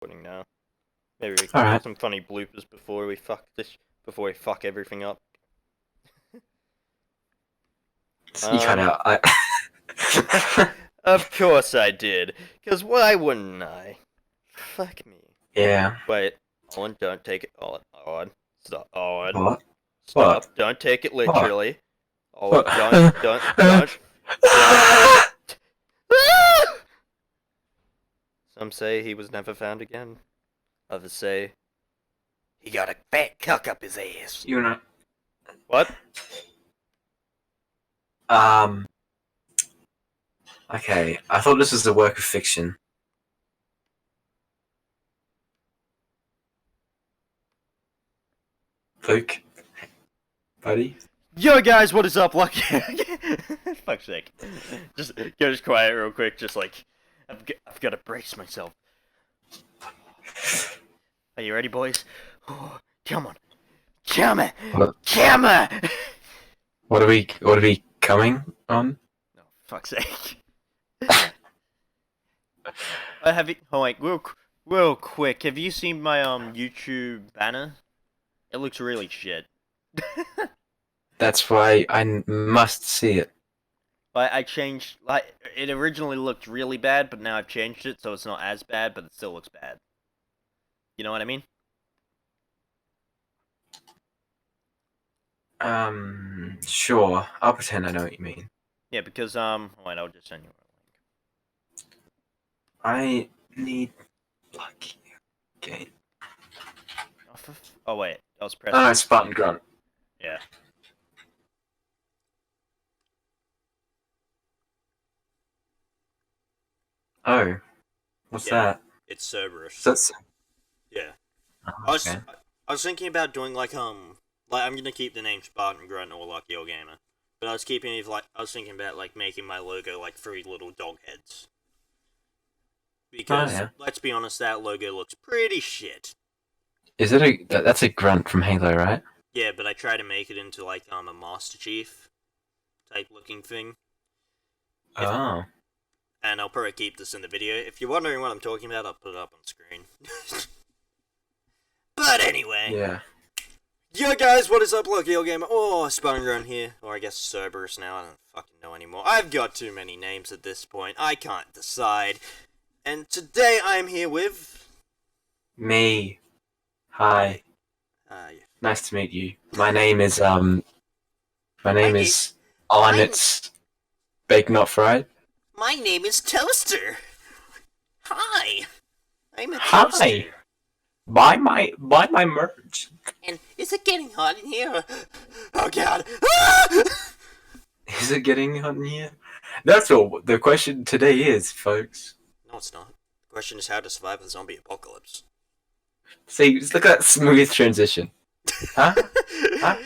recording now. Maybe we can Alright. get some funny bloopers before we fuck everything up. You cut out. Of course I did, cause why wouldn't I? Fuck me. Yeah. Wait, Owen, don't take it. Owen, stop. Owen, What? stop. What? Don't take it What? literally. Owen, What? don't. Some say he was never found again. Others say he got a fat cuck up his ass. You know. What? Okay. I thought this was a work of fiction. Luke, buddy. Yo guys, what is up? Lucky. Fuck's sake. Just go quiet real quick. Just like I've got to brace myself. Are you ready, boys? Come on, come on, What? come on. What are we coming on? No, fuck's sake. Have you? Oh wait, real quick. Have you seen my YouTube banner? It looks really shit. That's why I must see it. I changed, like, it originally looked really bad, but now I've changed it, so it's not as bad, but it still looks bad. You know what I mean? Sure. I'll pretend I know what you mean. Yeah, because, wait, I'll just send you a link. I need lucky. Okay. Oh, wait, I was pressing. Oh, no, Spartan Grunt. Yeah. Oh. What's that? It's Cerberus. That's... Yeah. Oh, okay. I was thinking about doing, like, I'm gonna keep the name Spartan Grunt or Lucky Old Gamer. But I was thinking about, like, making my logo, like, 3 little dog heads. Because, let's be honest, that logo looks pretty shit. Is it that's a grunt from Halo, right? Yeah, but I try to make it into, like, a Master Chief type looking thing. Oh. And I'll probably keep this in the video. If you're wondering what I'm talking about, I'll put it up on screen. But anyway. Yeah. Yo guys, what is up, Lucky Old Gamer? Oh, Spartan here. Or I guess Cerberus now, I don't fucking know anymore. I've got too many names at this point. I can't decide. And today I'm here with... Me. Hi. Nice to meet you. My name is, on its baked not fried. My name is Toaster. Hi. I'm a toaster. Hi. Buy my merch. And is it getting hot in here? Oh god. Is it getting hot in here? That's all the question today is, folks. No, it's not. The question is how to survive the zombie apocalypse. See, just look at that smooth transition. Huh? Huh?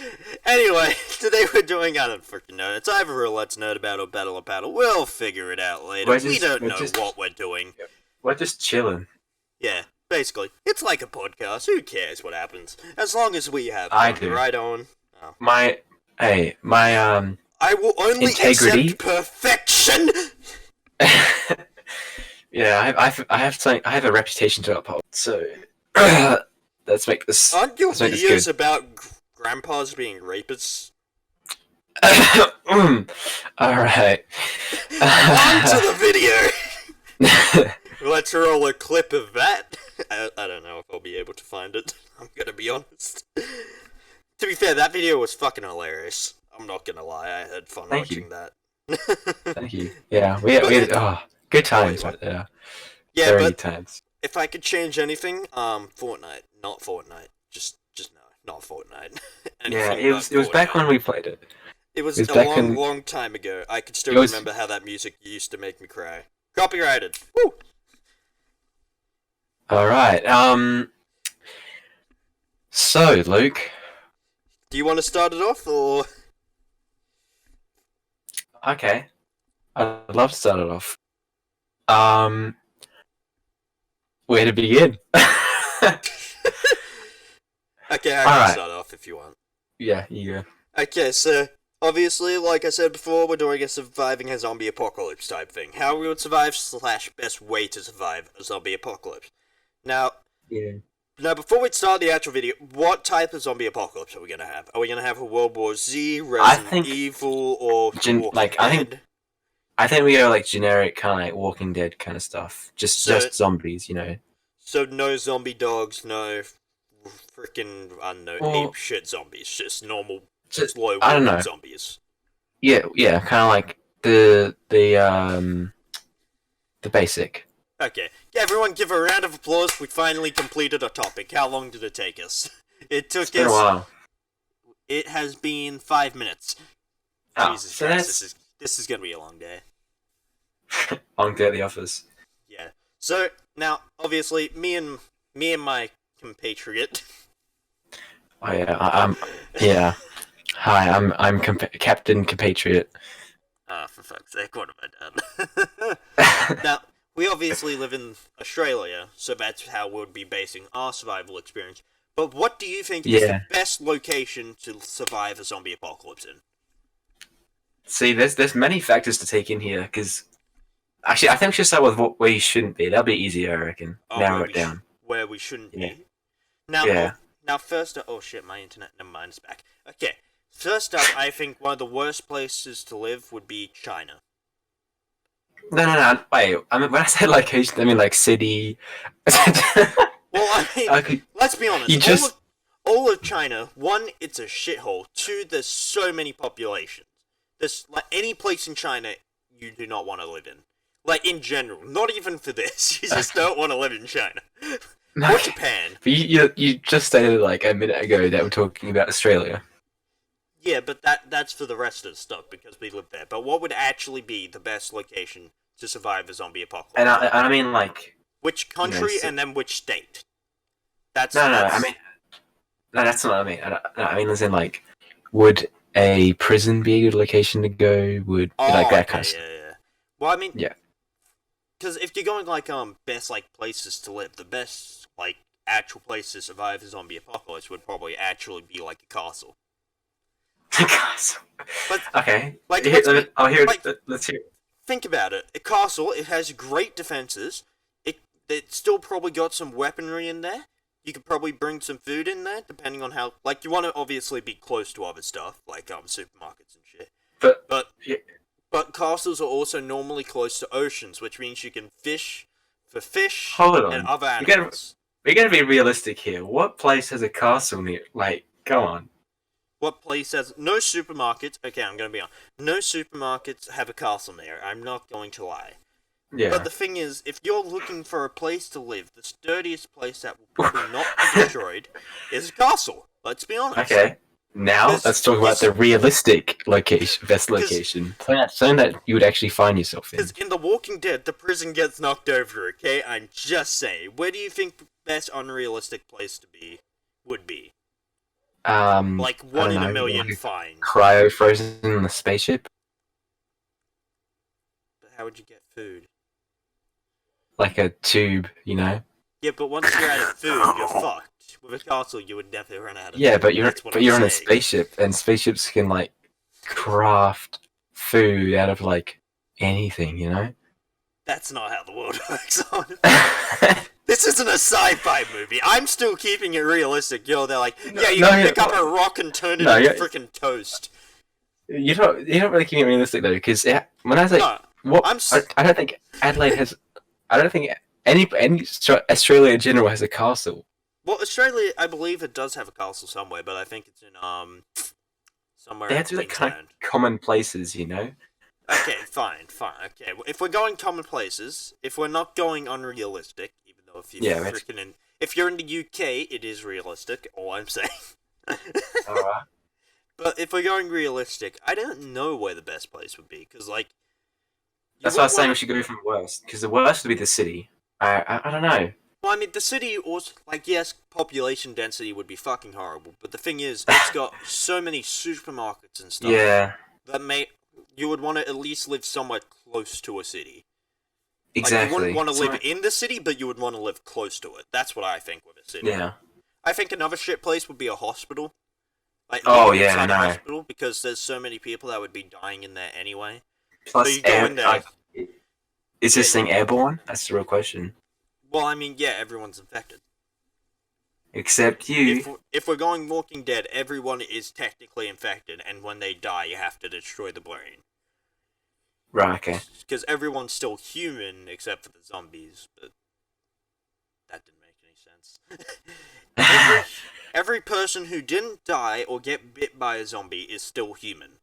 Anyway, today we're doing, I don't freaking know. It's either a Let's Nerd About or Battle of Paddle. We'll figure it out later. We don't know what we're doing. We're just chilling. Yeah, basically. It's like a podcast. Who cares what happens? As long as we have fun, right on. Oh. I will only integrity. Accept perfection! Yeah, I have a reputation to uphold, so let's make this. Aren't your videos about grandpas being rapists? Alright. On to the video! Let's roll a clip of that. I don't know if I'll be able to find it. I'm gonna be honest. To be fair, that video was fucking hilarious. I'm not gonna lie, I had fun watching that. Thank you. Yeah, we had good times right there. Yeah, Very but times. If I could change anything, Fortnite, not Fortnite. Just no, not Fortnite. Yeah, it was back when we played it. It was a long time ago. I could still remember how that music used to make me cry. Copyrighted. Woo! Alright, so, Luke. Do you want to start it off, or...? Okay. I'd love to start it off. Where to begin? Okay, I can start off if you want. Yeah, you go. Okay, so, obviously, like I said before, we're doing a surviving a zombie apocalypse type thing. How we would survive / best way to survive a zombie apocalypse. Now, Yeah. now, before we start the actual video, what type of zombie apocalypse are we gonna have? Are we gonna have a World War Z, Resident Evil, or Walking Dead? I think we go like generic kind of like Walking Dead kind of stuff. Just zombies, you know. So no zombie dogs, no freaking I don't know ape shit zombies, just normal, just low zombies. Yeah, kind of like the basic. Okay, everyone give a round of applause. We finally completed our topic. How long did it take us? It's been a while. It has been 5 minutes. Oh, Jesus so Christ, this is gonna be a long day. Long day at the office. Yeah. So now, obviously, me and my compatriot. Oh yeah, yeah. Hi, I'm Captain Compatriot. Ah, for fuck's sake, what have I done? Now, we obviously live in Australia, so that's how we'll be basing our survival experience. But what do you think is the best location to survive a zombie apocalypse in? See, there's many factors to take in here, because... Actually, I think we should start with where you shouldn't be. That'll be easier, I reckon. Narrow it down. Where we shouldn't be? Now, first up... Oh shit, my internet... Never mind, it's back. Okay. First up, I think one of the worst places to live would be China. No, wait. I mean, when I say location, I mean like city. Well, I mean, let's be honest. All of China, one, it's a shithole. Two, there's so many populations. There's like any place in China you do not want to live in. Like in general, not even for this. You just don't want to live in China. Or Japan. But you just stated like a minute ago that we're talking about Australia. Yeah, but that's for the rest of the stuff because we live there. But what would actually be the best location to survive a zombie apocalypse? And I mean like which country and then which state? That's I mean no, that's not what I mean. I mean as in like would a prison be a good location to go? Would like that kind of stuff. Yeah. Well, I mean because if you're going like best like places to live, the best like actual place to survive a zombie apocalypse would probably actually be like a castle. But, okay. Like, let's hear it. Think about it. A castle, it has great defenses. It's still probably got some weaponry in there. You could probably bring some food in there, depending on how... Like, you want to obviously be close to other stuff, like supermarkets and shit. But castles are also normally close to oceans, which means you can fish for fish and other animals. We gotta be realistic here. What place has a castle near? Like, come on. What place has... No supermarkets... Okay, I'm going to be honest. No supermarkets have a castle near. I'm not going to lie. Yeah. But the thing is, if you're looking for a place to live, the sturdiest place that will probably not be destroyed is a castle. Let's be honest. Okay. Now, let's talk about the realistic location, best location. Something that you would actually find yourself in. Because in The Walking Dead, the prison gets knocked over, okay? I'm just saying. Where do you think the best unrealistic place to be would be? Like 1 in a million like fine. Cryo frozen in the spaceship? But how would you get food? Like a tube, you know? Yeah, but once you're out of food, you're fucked. With a castle, you would never run out of food. Yeah, but you're on a spaceship, and spaceships can, like, craft food out of, like, anything, you know? That's not how the world works on. This isn't a sci-fi movie. I'm still keeping it realistic. They're like, can pick up a rock and turn it into freaking toast. You're not really keeping it realistic though, because when I was like, I don't think Adelaide has. I don't think any Australia in general has a castle. Well, Australia, I believe it does have a castle somewhere, but I think it's in somewhere. They have to be like kind of common places, you know. Okay, fine. Okay, if we're going common places, if we're not going unrealistic, even though if you're in the UK, it is realistic. All I'm saying. Alright. But if we're going realistic, I don't know where the best place would be, because like. That's why I was saying we should go from worst, because the worst would be the city. I don't know. Well, I mean, the city also, like, yes, population density would be fucking horrible, but the thing is, it's got so many supermarkets and stuff. Yeah. That you would want to at least live somewhere close to a city. Exactly. Like, you wouldn't want to live in the city, but you would want to live close to it. That's what I think with a city. Yeah. I think another shit place would be a hospital. Like, I know. Hospital, because there's so many people that would be dying in there anyway. Plus, so you go in there. Is this thing airborne? That's the real question. Well, I mean, yeah, everyone's infected. Except you. If we're going Walking Dead, everyone is technically infected, and when they die, you have to destroy the brain. Right, okay. Because everyone's still human, except for the zombies, but that didn't make any sense. every person who didn't die or get bit by a zombie is still human.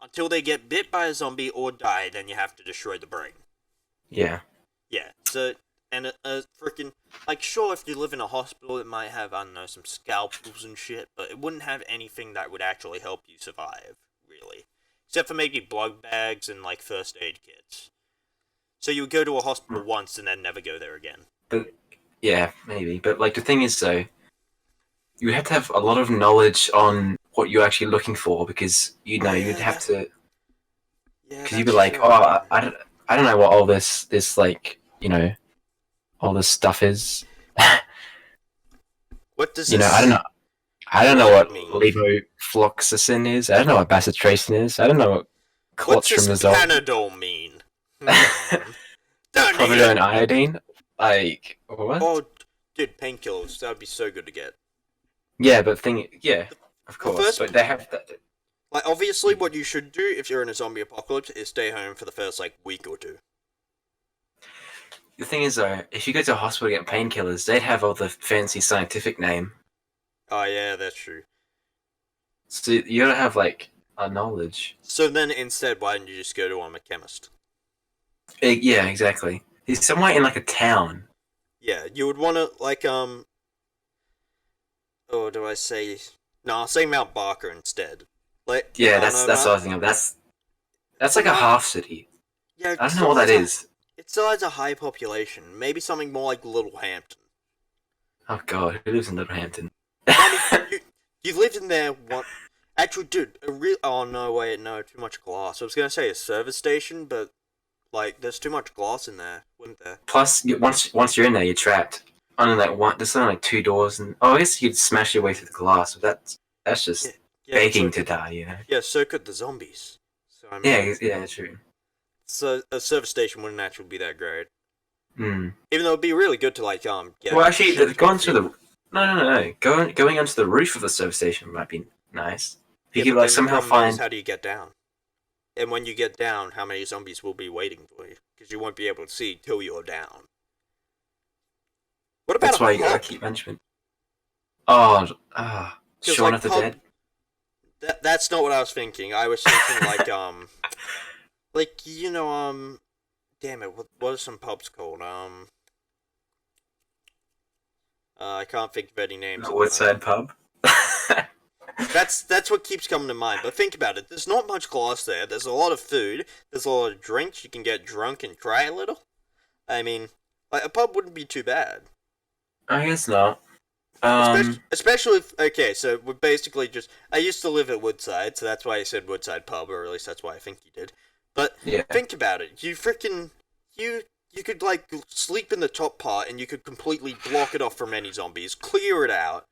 Until they get bit by a zombie or die, then you have to destroy the brain. Yeah. Yeah, so... And a freaking, like, sure, if you live in a hospital, it might have, I don't know, some scalpels and shit, but it wouldn't have anything that would actually help you survive, really. Except for maybe blood bags and, like, first aid kits. So you would go to a hospital once and then never go there again. But, yeah, maybe. But, like, the thing is, though, you have to have a lot of knowledge on what you're actually looking for, because, you'd have to... Yeah, because you'd be like, oh, I don't know what all this, like, all this stuff is. What does this... I don't know what levofloxacin is. I don't know what bacitracin is. I don't know what clotrimazole. What does Panadol mean? Povidone iodine? Like, what? Oh, dude, painkillers. That would be so good to get. Yeah, but of course. But they have that. Like, obviously, what you should do if you're in a zombie apocalypse is stay home for the first, like, week or two. The thing is, though, if you go to a hospital to get painkillers, they'd have all the fancy scientific name. Oh, yeah, that's true. So you gotta have, like, a knowledge. So then, instead, why didn't you just go to a chemist? Yeah, exactly. He's somewhere in, like, a town. Yeah, you would want to, like, Oh, do I say... No, I'll say Mount Barker instead. Like, yeah, that's what I was thinking of. That's like a half city. Yeah, I don't know what that is. It still has a high population. Maybe something more like Littlehampton. Oh god, who lives in Littlehampton? I mean, you lived in there one... Actually, dude, oh no, wait, no, too much glass. I was gonna say a service station, but, like, there's too much glass in there, wouldn't there? Plus, once you're in there, you're trapped. There's only like 2 doors, and... Oh, I guess you'd smash your way through the glass, but that's just begging to die, Yeah, so could the zombies. So, I mean, yeah, true. So a service station wouldn't actually be that great. Mm. Even though it'd be really good to get. Well, actually, going to the no. Going onto the roof of the service station might be nice. If you could like somehow find. How do you get down? And when you get down, how many zombies will be waiting for you? Because you won't be able to see till you're down. What about That's why you gotta keep mentioning. Oh, Shaun of the Dead. That's not what I was thinking. I was thinking like like, damn it, what are some pubs called? I can't think of any names. The Woodside Pub? That's what keeps coming to mind, but think about it, there's not much glass there, there's a lot of food, there's a lot of drinks, you can get drunk and cry a little. I mean, like, a pub wouldn't be too bad. I guess not. Especially if, okay, so we're basically just, I used to live at Woodside, so that's why I said Woodside Pub, or at least that's why I think you did. But think about it. You freaking you could like sleep in the top part, and you could completely block it off from any zombies, clear it out,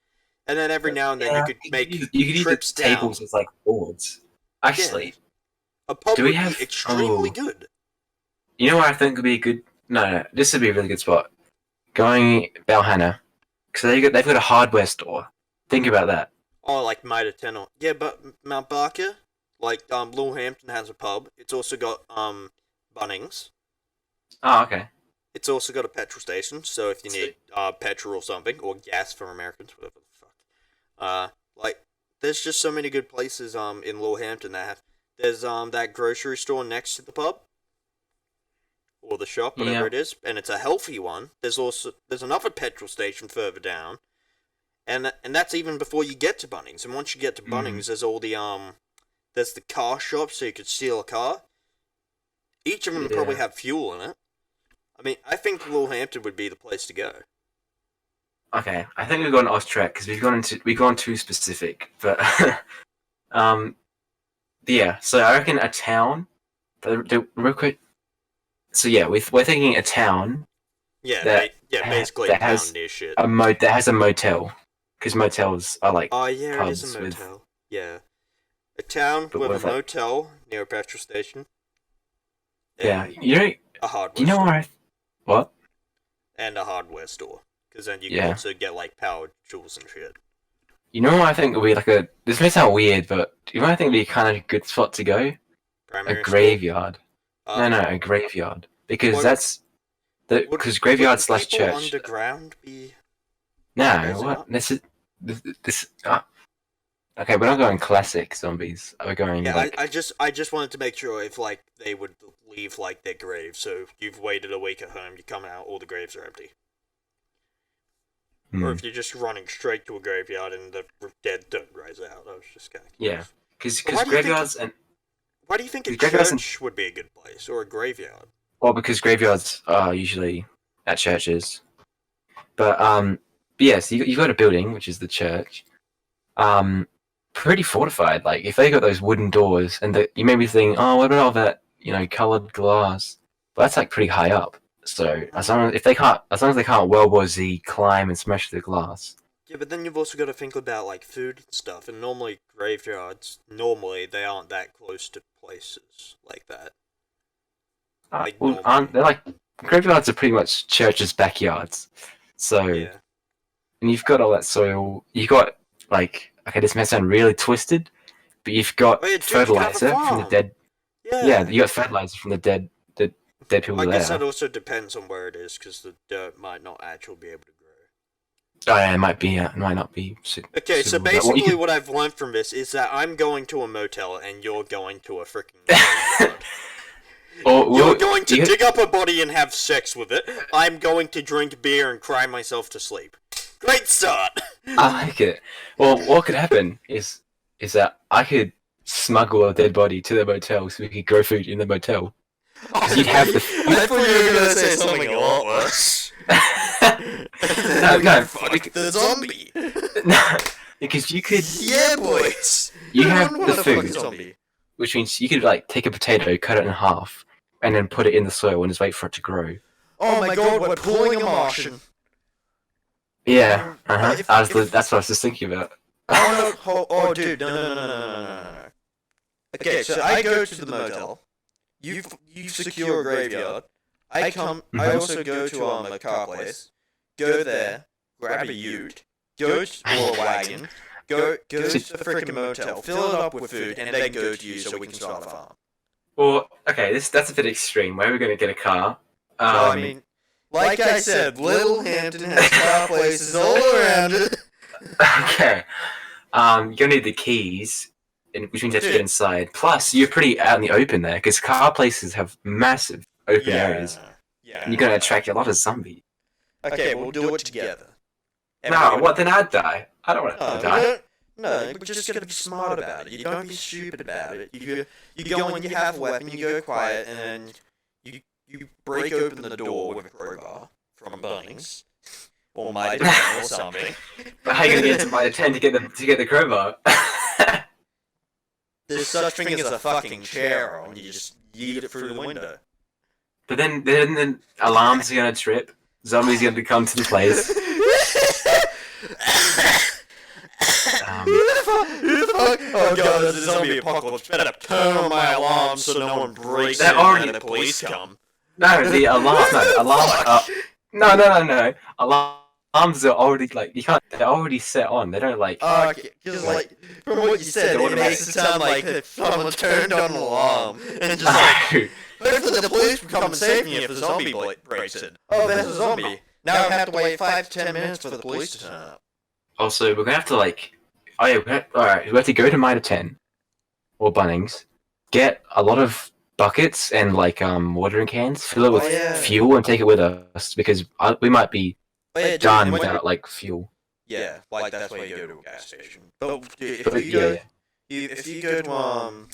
and then every now and then you could make trips down. Tables as like boards. Actually, a pub would be extremely good. You know what I think would be a good? No, this would be a really good spot. Going Balhanna, because they've got a hardware store. Think about that. Oh, like Mitre 10 or... Yeah, but Mount Barker, like, Littlehampton has a pub. It's also got, Bunnings. Oh, okay. It's also got a petrol station, so if you need, petrol or something, or gas for Americans, whatever the fuck. Like, there's just so many good places, in Littlehampton that have... There's, that grocery store next to the pub. Or the shop, whatever it is, and it's a healthy one. There's another petrol station further down. And that's even before you get to Bunnings. And once you get to Bunnings, there's all the, there's the car shop, so you could steal a car. Each of them probably have fuel in it. I mean, I think Littlehampton would be the place to go. Okay, I think we've gone off track, because we've gone too specific. But, yeah, so I reckon a town, real quick. So yeah, we're thinking a town. Yeah, basically a town near shit. That has a motel. Because motels are like. Oh yeah, it is a motel. Yeah, a town with a motel near a petrol station. Yeah, a hardware. You know where? What? and a hardware store, because then you can also get like power tools and shit. You know what I think would be like a... This may sound weird, but you know what I think would be kind of a good spot to go? Primary a graveyard. No, a graveyard. Because that's... Because graveyard slash church... underground be... No, what? This is... Okay, we're not going classic zombies. We're going like... I just wanted to make sure if like they would leave like their graves. So you've waited a week at home, you come out, all the graves are empty. Or if you're just running straight to a graveyard and the dead don't rise out. I was just kind of curious. Yeah, because graveyards and... Why do you think a church would be a good place, or a graveyard? Well, because graveyards are usually at churches. But yes, you've got a building, which is the church. Pretty fortified. Like, if they got those wooden doors, and you may be thinking, oh, what about all that, coloured glass? But that's like pretty high up. So as long as they can't World War Z climb and smash the glass. Yeah, but then you've also got to think about like food and stuff. And normally graveyards, they aren't that close to places like that. They're like graveyards are pretty much churches' backyards. So, and you've got all that soil. You've got like, okay, this may sound really twisted, but you've got fertilizer from the dead. Yeah, you got fertilizer from the dead people there. I guess that also depends on where it is, because the dirt might not actually be able to grow. Oh yeah, it might be. It might not be. Okay, so basically what I've learned from this is that I'm going to a motel and you're going to a freaking you're going to dig up a body and have sex with it. I'm going to drink beer and cry myself to sleep. Great start! I like it. Well, what could happen is that I could smuggle a dead body to the motel so we could grow food in the motel. You'd have the... I thought you were going to say something a lot worse. No, fuck the zombie. No, because you could... Yeah, boys! You have the food, which means you could, like, take a potato, cut it in half, and then put it in the soil and just wait for it to grow. Oh my god, we're pulling a Martian. Yeah, that's what I was just thinking about. Oh, dude, no. Okay, so I go to the motel. You secure a graveyard. I also go to a car place. Go there, grab a ute, or a wagon, go to the freaking motel, fill it up with food, and then go to you so we can start a farm. Well, okay, that's a bit extreme. Where are we going to get a car? I mean, like I said, Little Hampton has car places all around it. Okay. You're going to need the keys, which means you have to get inside. Plus, you're pretty out in the open there, because car places have massive open areas. Yeah. And you're going to attract a lot of zombies. Okay, we'll do it together. No, what, then I'd die. I don't want to die. No, we're just going to be smart about it. You don't be stupid about it. You go and you have a weapon, you go quiet, and then you break open the door with a crowbar from Bunnings. Or Mitre 10 or something. But how are you going to get to Mitre 10 to get the crowbar? There's such thing as a fucking chair, and you just yeet it through the window. But then the alarms are going to trip. Zombies are going to come to the place. Who the fuck? Oh god, there's a zombie apocalypse. Better turn on my alarm so no one breaks in and the police come. No, the alarm. No. Alarms are already, like, they're already set on. They don't, like... Oh, okay, because, like, from what you said, it makes it sound like someone turned on an alarm and just, like... Hopefully the police will come and save me if the zombie breaks in. Oh, there's a zombie. Now I have to wait 5 to 10 minutes for the police to turn up. Also, we're gonna have to, like... Oh yeah, alright, we have to go to Mitre 10. Or Bunnings. Get a lot of buckets and, like, watering cans. Fill it with fuel and take it with us. Because we might be done without, like, fuel. Yeah, like that's why you go to a gas station. But if you go to,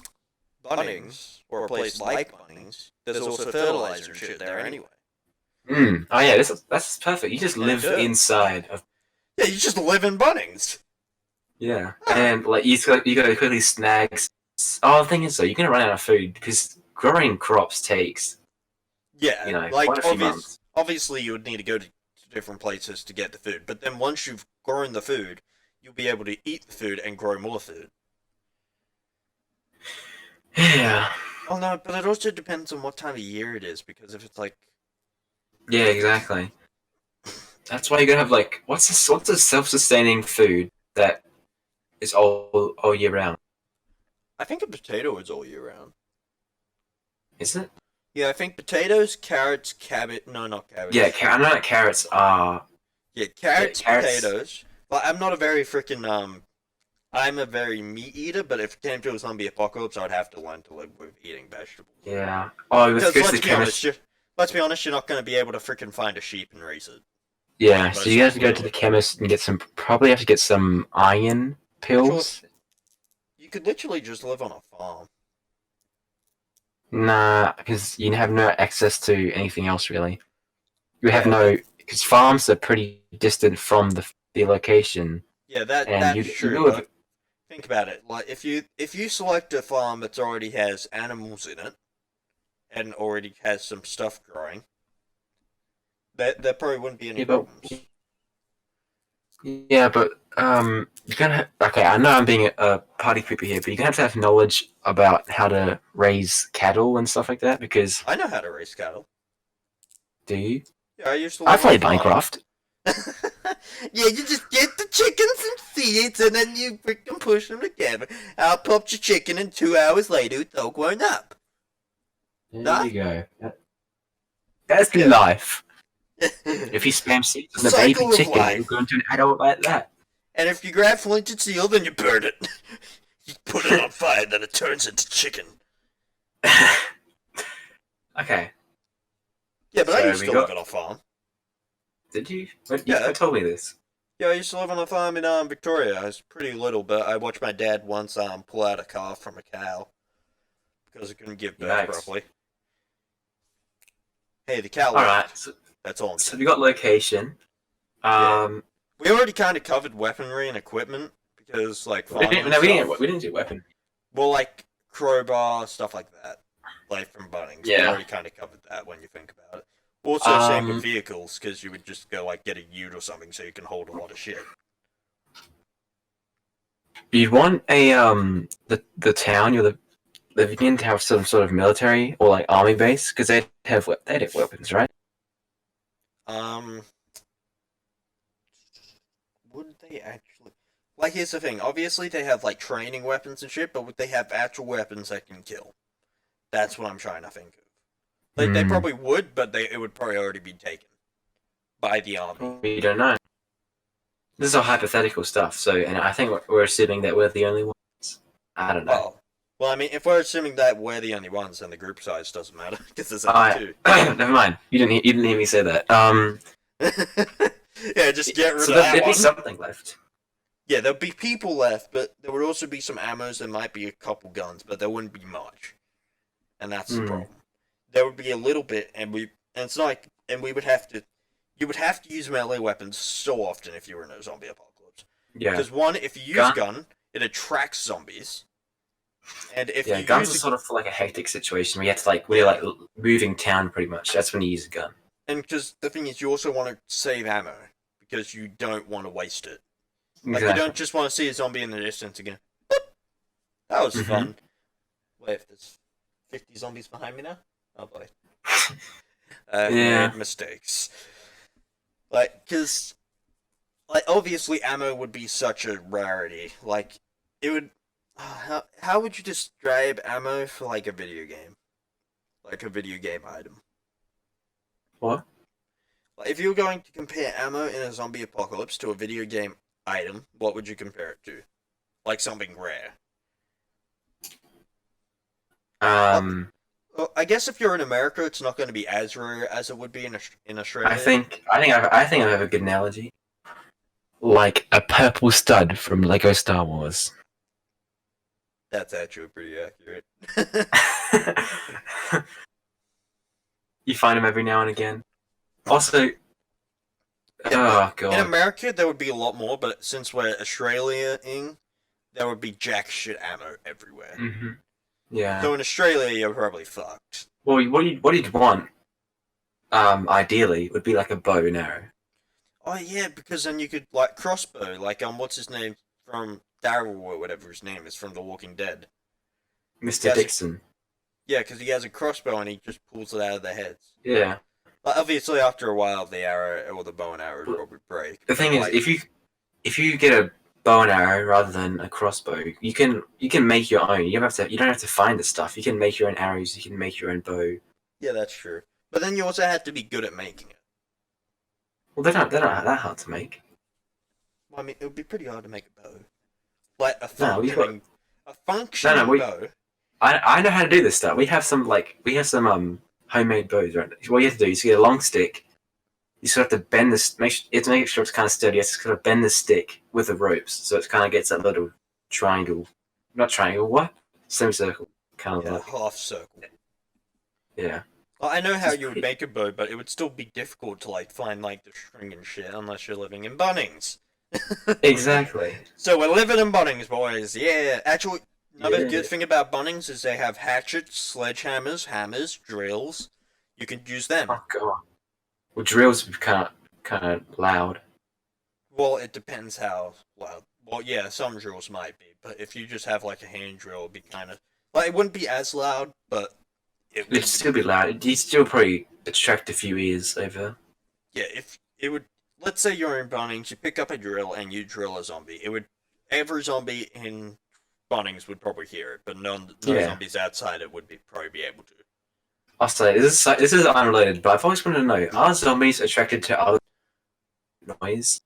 Bunnings, or a place like Bunnings, there's also fertilizer and shit there anyway. Oh yeah, that's perfect. You just live inside of... Yeah, you just live in Bunnings. Yeah, and like you gotta quickly snag... Oh, the thing is though, you're gonna run out of food, because growing crops takes... Yeah, like, quite a few months. Obviously you would need to go to different places to get the food, but then once you've grown the food, you'll be able to eat the food and grow more food. Yeah. Oh no, but it also depends on what time of year it is, because if it's like... Yeah, exactly. That's why you gotta have like what's a self-sustaining food that is all year round? I think a potato is all year round. Is it? Yeah, I think potatoes, carrots, cabbage. No, not Yeah, cabbage. I know that carrots are. Yeah, Yeah, carrots, carrots. potatoes. But I'm not a very freaking I'm a very meat eater, but if it came to a zombie apocalypse, I'd have to learn to live with eating vegetables. Yeah. Oh, let's Because go to the chemist. let's be honest, you're not going to be able to freaking find a sheep and raise it. Yeah, Like so most you have to likely go to not. the chemist and get some. Probably have to get some iron Actually, pills. you could literally just live on a farm. Nah, because you have no access to anything else really. You have Yeah, no because farms are pretty distant from the location, yeah, and that's you true. live. But think about it. Like if you select a farm that already has animals in it and already has some stuff growing, there probably wouldn't be any Yeah, but problems. yeah, but you're gonna okay. I know I'm being a party pooper here, but you're gonna have to have knowledge about how to raise cattle and stuff like that. Because I know how to raise cattle. do you? Yeah, I used to I live on a played farm. Minecraft. Yeah, you just get the chickens and seeds, and then you freaking push them together. Out pops your chicken, and 2 hours later, it's all grown up. There Nah? you go. That's Yeah. life. If you spam seeds on the baby Cycle of chicken, it'll life. go into an adult like that. And if you grab flint and steel, then you burn it. You put it on fire, then it turns into chicken. Okay. Yeah, but I So used we to live got. on a farm. Did you? You Yeah. told me this. Yeah, I used to live on a farm in Victoria. I was pretty little, but I watched my dad once pull out a calf from a cow because it couldn't give birth Yikes. properly. Hey, the cow All right. lived. That's all I'm So saying. we got location. Yeah. Um, We already kind of covered weaponry and equipment because, like, we farming didn't, and no, stuff. we didn't do weapon. Well, like crowbar, stuff like that. Like from Bunnings. We Yeah. already kind of covered that when you think about it. Also, same with Um, vehicles because you would just go, like, get a ute or something so you can hold a lot of shit. you'd want a the town you're living in to have some sort of military or like army base because they'd have weapons, right? Um, would they actually? Like, here's the thing. Obviously, they have, like, training weapons and shit, but would they have actual weapons that can kill? That's what I'm trying to think of. Like, they Hmm. probably would, but it would probably already be taken by the army. We don't know. This is all hypothetical stuff. So, and I think we're assuming that we're the only ones. I don't know. Well, I mean, if we're assuming that we're the only ones, then the group size doesn't matter because there's only I two. never mind. You didn't hear me say that. Yeah, just get rid So of that there'd be one. something left. Yeah, there'll be people left, but there would also be some ammos. There might be a couple guns, but there wouldn't be much, and that's the problem. There would be a little bit, and it's not like, and we would have to. You would have to use melee weapons so often if you were in a zombie apocalypse. Yeah. Because one, if you use gun, it attracts zombies. And if you guns use are sort of like a hectic situation where you have to like when you're like moving town pretty much. That's when you use a gun. and because the thing is, you also want to save ammo because you don't want to waste it. Like Exactly. you don't just want to see a zombie in the distance again. Boop! That was fun. Wait, if there's 50 zombies behind me now? Oh boy. I've made mistakes. Like, because, like, obviously ammo would be such a rarity. Like, it would. How would you describe ammo for, like, a video game? Like, a video game item? What? Like, if you were going to compare ammo in a zombie apocalypse to a video game item, what would you compare it to? Like, something rare. Well, I guess if you're in America, it's not going to be as rare as it would be in Australia. I think I have a good analogy. Like a purple stud from Lego Star Wars. That's actually pretty accurate. You find them every now and again. Also, oh god. In America, there would be a lot more, but since we're Australia-ing, there would be jack shit ammo everywhere. Mm-hmm. Yeah. So in Australia, you're probably fucked. Well, what you'd want, ideally, would be like a bow and arrow. Oh yeah, because then you could like crossbow, like what's his name from Daryl or whatever his name is from The Walking Dead. Mr. Dixon. Yeah, because he has a crossbow and he just pulls it out of their heads. Yeah. Like, obviously, after a while, the arrow or the bow and arrow would probably break. The thing is, like, if you get a bow and arrow rather than a crossbow, you can make your own. You don't have to find the stuff. You can make your own arrows. You can make your own bow. yeah, that's true. But then you also have to be good at making it. Well, they're not that hard to make. Well, I mean, it would be pretty hard to make a bow. Like a No, bow. I know how to do this stuff. We have some homemade bows, right? What you have to do is you get a long stick. You sort of have to bend this. You have to make sure it's kind of sturdy. You have to sort of bend the stick with the ropes, so it kind of gets that little triangle. Not triangle. What? Semicircle. Kind of like half circle. Yeah. Well, I know how you would make a bow, but it would still be difficult to like find like the string and shit unless you're living in Bunnings. Exactly. So we're living in Bunnings, boys. Yeah. Actually, another good thing about Bunnings is they have hatchets, sledgehammers, hammers, drills. You can use them. Oh god. Well, drills are kind of loud. Well, it depends how loud. Well, yeah, some drills might be, but if you just have like a hand drill, it'd be kind of like it wouldn't be as loud, but it'd still be loud. You'd still probably attract a few ears over. Yeah, if it would. Let's say you're in Bunnings, you pick up a drill and you drill a zombie. Every zombie in Bunnings would probably hear it, but no zombies outside it would probably be able to. I'll say this is unrelated, but I've always wanted to know: are zombies attracted to other noise?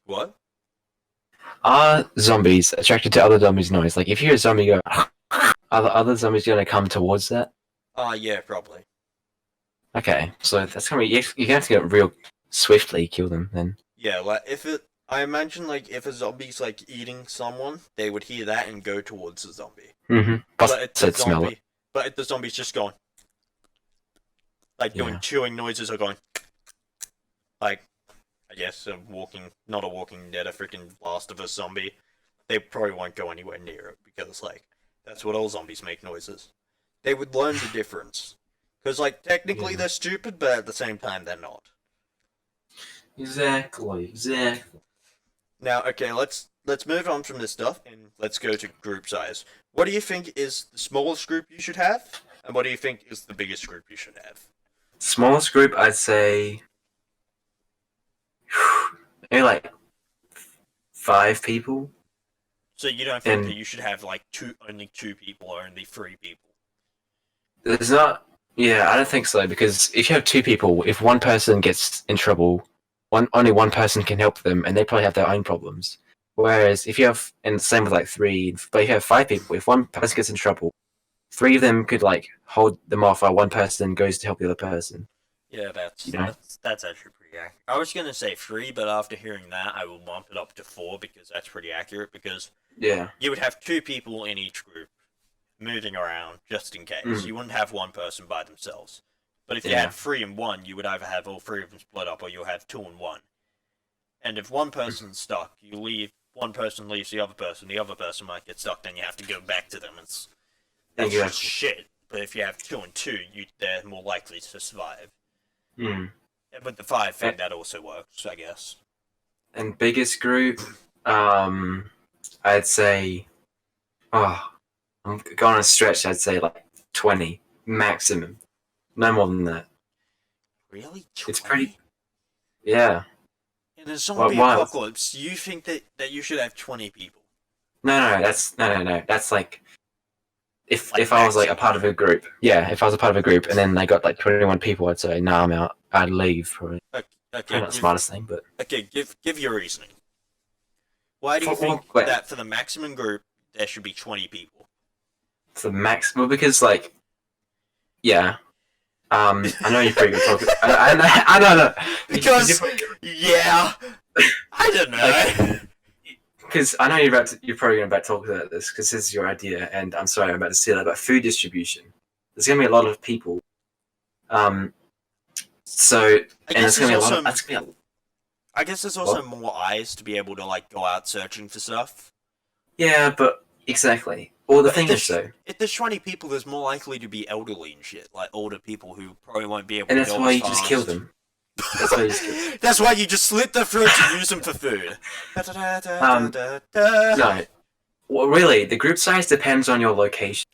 What? Are zombies attracted to other zombies' noise? Like if you hear a zombie go, are the other zombies gonna come towards that? Yeah, probably. Okay, so that's gonna be you have to get real swiftly kill them then. Yeah, like I imagine like if a zombie's like eating someone, they would hear that and go towards the zombie. Mm-hmm. But if the zombie's just going, like doing chewing noises or going, like, I guess not a Walking Dead, a freaking Last of Us zombie, they probably won't go anywhere near it because like that's what all zombies make noises. They would learn the difference because like technically they're stupid, but at the same time they're not. Exactly. Now, okay, let's move on from this stuff and let's go to group size. What do you think is the smallest group you should have, and what do you think is the biggest group you should have? Smallest group, I'd say, maybe like 5 people. So you don't think that you should have like only 2 people or only 3 people? There's not. Yeah, I don't think so because if you have 2 people, if one person gets in trouble, only one person can help them, and they probably have their own problems. Whereas if you have, and same with like 3, but if you have 5 people, if one person gets in trouble, 3 of them could like hold them off while one person goes to help the other person. Yeah, that's actually pretty accurate. I was gonna say 3, but after hearing that, I will bump it up to 4 because that's pretty accurate. Because you would have 2 people in each group moving around just in case. You wouldn't have one person by themselves. But if you had 3 and 1, you would either have all 3 of them split up, or you'll have 2 and 1. And if one person's stuck, one person leaves the other person might get stuck, then you have to go back to them. That's just shit. But if you have 2 and 2, they're more likely to survive. And with the 5 thing, that also works, I guess. And biggest group, I'd say, I'm going on a stretch, I'd say like 20 maximum. No more than that. Really? 20? It's pretty. Yeah. In a zombie apocalypse, you think that you should have 20 people? No. That's like if I was like a part of a group. Yeah, if I was a part of a group and then they got like 21 people, I'd say, "Nah, I'm out. I'd leave." Probably. Okay. Not the smartest thing, but okay. Give your reasoning. Why do you think that for the maximum group there should be 20 people? For the max, well, because like, yeah. I know you're pretty good talking. I know. Because I don't know. Because I know you're probably about to talk about this because this is your idea, and I'm sorry I'm about to steal it. But food distribution, there's gonna be a lot of people. So it's gonna be a lot. I guess there's also more eyes to be able to like go out searching for stuff. Yeah, but exactly. Well, the thing is, though, if there's 20 people, there's more likely to be elderly and shit, like older people who probably won't be able. And to that's why you just kill them. That's why you just slit their throats and use them for food. No. Well, really, the group size depends on your location.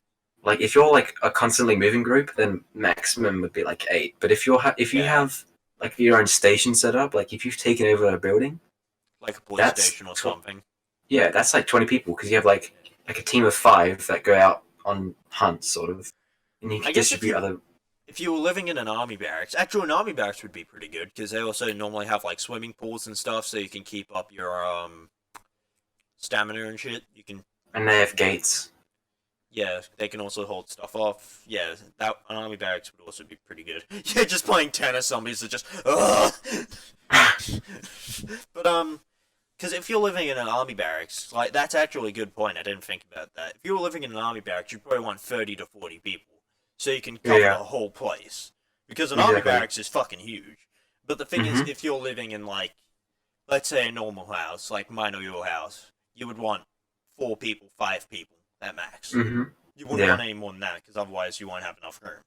like if you're like a constantly moving group, then maximum would be like 8. But if you have like your own station set up, like if you've taken over a building, like a police that's station or something. yeah, that's like 20 people because you have like a team of 5 that go out on hunts, sort of, and you I can guess distribute other. if you were living in an army barracks, actually an army barracks would be pretty good because they also normally have like swimming pools and stuff, so you can keep up your stamina and shit. You can. And they have gates. Yeah, they can also hold stuff off. Yeah, that an army barracks would also be pretty good. Yeah, just playing tennis zombies are just ugh. But because if you're living in an army barracks, like that's actually a good point. I didn't think about that. If you were living in an army barracks, you'd probably want 30 to 40 people, so you can cover the whole place. Because an army barracks is fucking huge. But the thing is, if you're living in like, let's say a normal house, like mine or your house, you would want 4 people, 5 people at max. You wouldn't want any more than that, because otherwise you won't have enough room.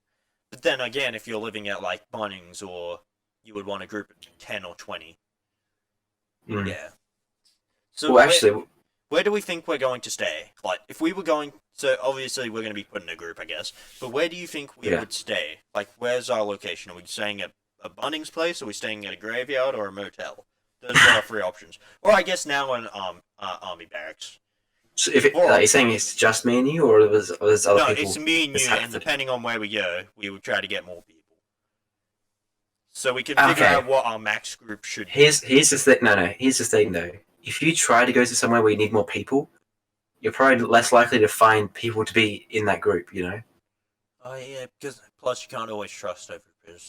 But then again, if you're living at like Bunnings, or you would want a group of 10 or 20. Yeah. So well, actually, where do we think we're going to stay? Like, if we were going, so obviously we're going to be put in a group, I guess. But where do you think we would stay? Like, where's our location? Are we staying at a Bunnings place? Are we staying at a graveyard or a motel? Those are our 3 options. Or I guess now in army barracks. So if are you saying it's just me and you, or there's other people? No, it's me and you, and depending on where we go, we would try to get more people. So we can figure out what our max group should be. Here's the thing. No. Here's the thing, though. If you try to go to somewhere where you need more people, you're probably less likely to find people to be in that group. You know. Oh yeah, because plus you can't always trust everybody.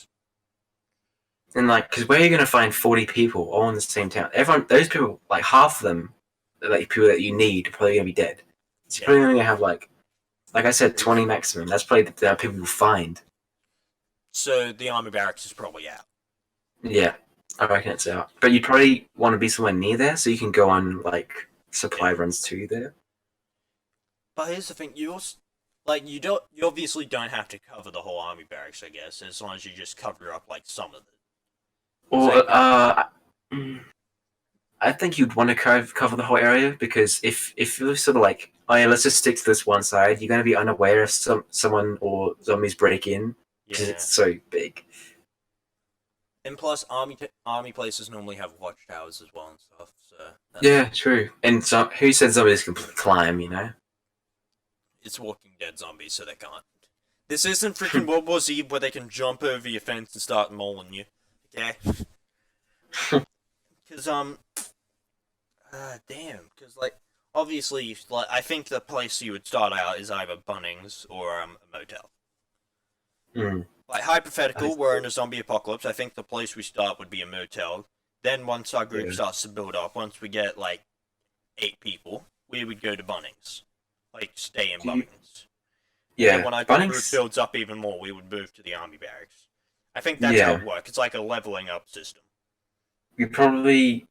And like, because where are you going to find 40 people all in the same town? Those people, like half of them, like people that you need, are probably going to be dead. So you're probably going to have like I said, 20 maximum. That's probably the people you'll find. So the army barracks is probably out. Yeah, I reckon it's out. But you probably want to be somewhere near there so you can go on like supply runs to there. But here's the thing: you obviously don't have to cover the whole army barracks, I guess, as long as you just cover up like some of it. Or I think you'd want to cover the whole area, because if you're sort of like, oh yeah, let's just stick to this one side, you're going to be unaware if someone or zombies break in, because it's so big. And plus, army places normally have watchtowers as well and stuff. So yeah, true. And so, who said zombies can climb? You know, it's Walking Dead zombies, so they can't. This isn't freaking World War Z where they can jump over your fence and start mauling you. Okay. Because because like obviously, like I think the place you would start out is either Bunnings or a motel. Like hypothetical, we're in a zombie apocalypse. I think the place we start would be a motel. Then once our group starts to build up, once we get like 8 people, we would go to Bunnings, like stay in Bunnings. Yeah. And when our group builds up even more, we would move to the army barracks. I think that's how it works. It's like a leveling up system. We probably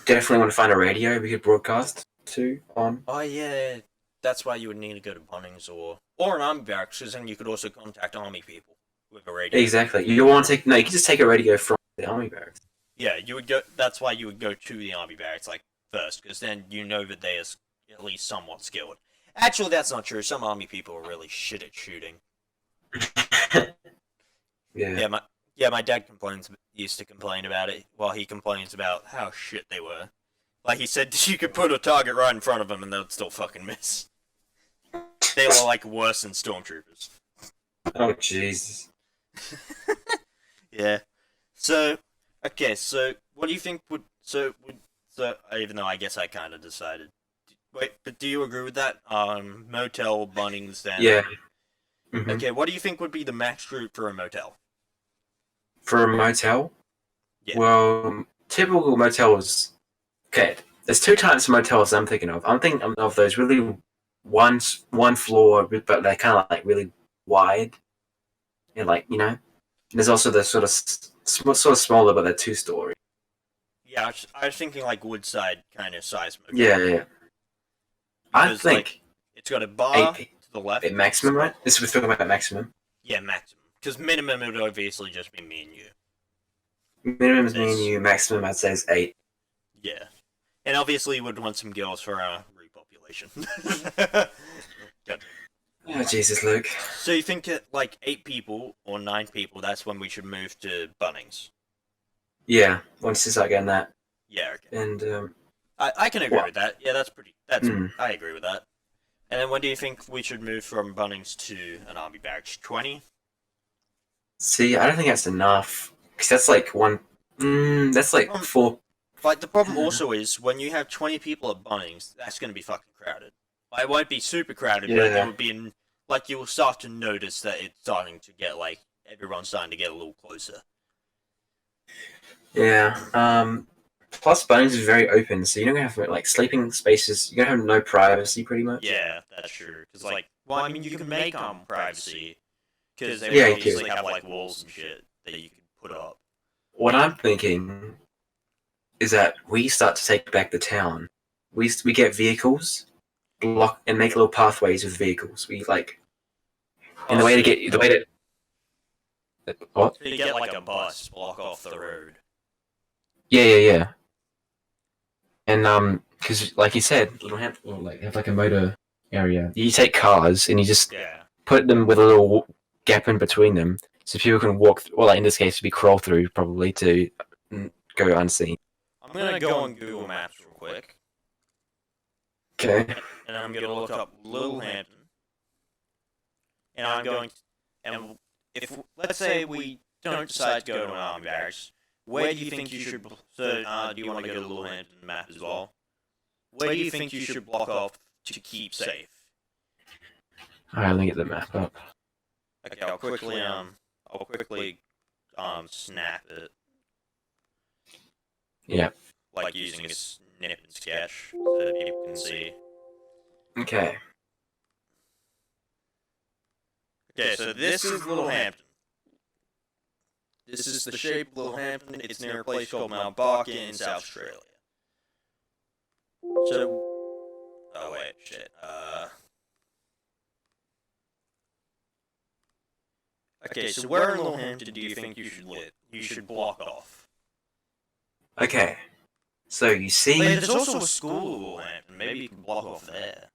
definitely want to find a radio we could broadcast to on. Oh yeah, that's why you would need to go to Bunnings or an army barracks, because then you could also contact army people with a radio. Exactly. You want to take you can just take a radio from the army barracks. Yeah, you would go. That's why you would go to the army barracks like first, because then you know that they are at least somewhat skilled. Actually, that's not true. Some army people are really shit at shooting. My dad used to complain about it. Well, he complains about how shit they were. Like he said, you could put a target right in front of them and they would still fucking miss. They were like worse than stormtroopers. Oh Jesus. Yeah. So, okay. So, what do you think would even though I guess I kind of decided. Wait, but do you agree with that? Motel, Bunnings, then. Yeah. Okay. What do you think would be the max group for a motel? For a motel? Yeah. Well, typical motels. Okay, there's 2 types of motels I'm thinking of. I'm thinking of those really one floor, but they're kind of like really wide. And like, you know, there's also the sort of smaller, but they're 2-story. Yeah, I was thinking like Woodside kind of size motel. Yeah. I think like, it's got a bar to the left. Maximum, right? This we're talking about maximum. Yeah, maximum. Because minimum would obviously just be me and you. Minimum is me and you. Maximum, I'd say, is 8. Yeah. And obviously, you would want some girls for our repopulation. Oh Jesus, Luke. So you think at like 8 people or 9 people, that's when we should move to Bunnings? Yeah, once you start getting that, Yeah, okay. and I can agree what? with that. Yeah, that's pretty. That's Mm. I agree with that. And then when do you think we should move from Bunnings to an army barracks? 20? See, I don't think that's enough because that's like one. That's like four. Like, the problem also is when you have 20 people at Bunnings, that's going to be fucking crowded. Like, it won't be super crowded, but it Yeah. will be in. Like, you will start to notice that it's starting to get, like, everyone's starting to get a little closer. Yeah. Plus, Bunnings is very open, so you don't have like sleeping spaces. You don't have no privacy, pretty much. Yeah, that's true. Because, like, well, I mean, you can make privacy. Because they Yeah, would you can. obviously have, like, walls and shit that you can put up. What I'm thinking is that we start to take back the town. We get vehicles, block and make little pathways with vehicles. We like, and the way to get the way to what? So you get, like, a bus block off the road. Yeah. And because like you said, Little Hampton will like have like a motor area. You take cars and you just put them with a little gap in between them, so people can walk. Well, like in this case, it'd be crawl through probably to go unseen. I'm gonna go on Google Maps real quick. Okay. And I'm gonna look up Littlehampton. And I'm going to, and if, let's say we don't decide to go to an army barracks, where do you think you should, so, do you want to go to the Littlehampton map as well? Where do you think you should block off to keep safe? Alright, let me get the map up. Okay, I'll quickly snap it. Yeah. Like using a snip and sketch so that people can see. Okay. Okay, so this is Littlehampton. This is the shape of Littlehampton. It's near a place called Mount Barker in South Australia. So, oh wait, shit. Okay, so where in Littlehampton do you think you should live? You should block off. Okay. So you see. Wait, there's also a school in Littlehampton. Maybe you can block off there.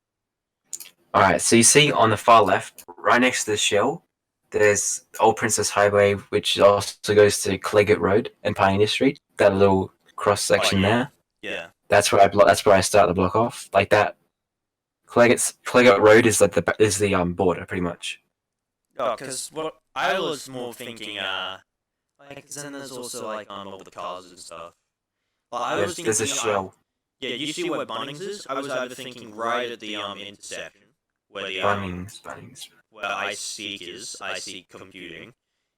Alright, so you see on the far left, right next to the shell, there's Old Princess Highway, which also goes to Clegget Road and Pioneer Street. That little cross section there. Yeah. That's where I start the block off. Like that. Clegget Road is like the border pretty much. Oh, because what I was more thinking, like, then there's also like all the cars and stuff. Well, I was thinking, there's a shell. Yeah, you see where Bunnings is? I was either thinking right at the intersection where the Bunnings. where I seek computing,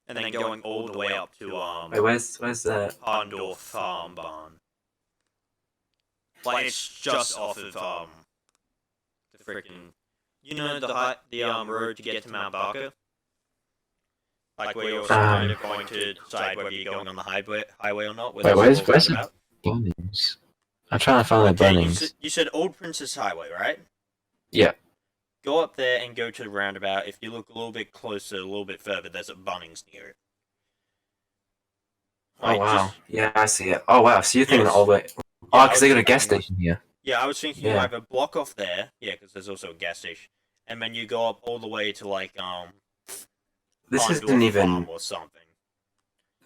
and then going all the way up to Wait, where's that? Hondorf Farm Barn. Like, it's just off of the freaking, you know, the road to get to Mount Barker. Like where you're kind of going to decide whether you're going on the highway or not. Wait, where's the Bunnings? I'm trying to find the Bunnings. You said Old Princess Highway, right? Yeah. Go up there and go to the roundabout. If you look a little bit closer, a little bit further, there's a Bunnings near it. Like, oh wow! Yeah, I see it. Oh wow! So you're thinking all the way? Oh, because they got a gas station here. Yeah, I was thinking you either block off there. Yeah, because there's also a gas station, and then you go up all the way to like This isn't even or something.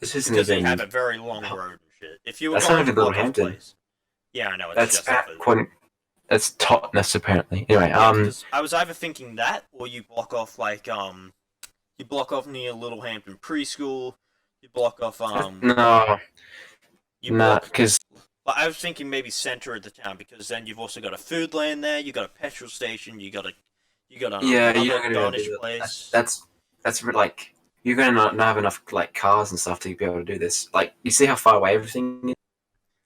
This isn't because even. they have a very long road and shit. If you were that's going not even to Littlehampton. Yeah, I know. It's that's just off that's Totnes apparently. Anyway, yeah, I was either thinking that, or you block off like you block off near Littlehampton Preschool. You block off no. Because But I was thinking maybe center of the town because then you've also got a food lane there. You got a petrol station. You got a you're not gonna garnish place. That's like you're gonna not have enough like cars and stuff to be able to do this. Like you see how far away everything is.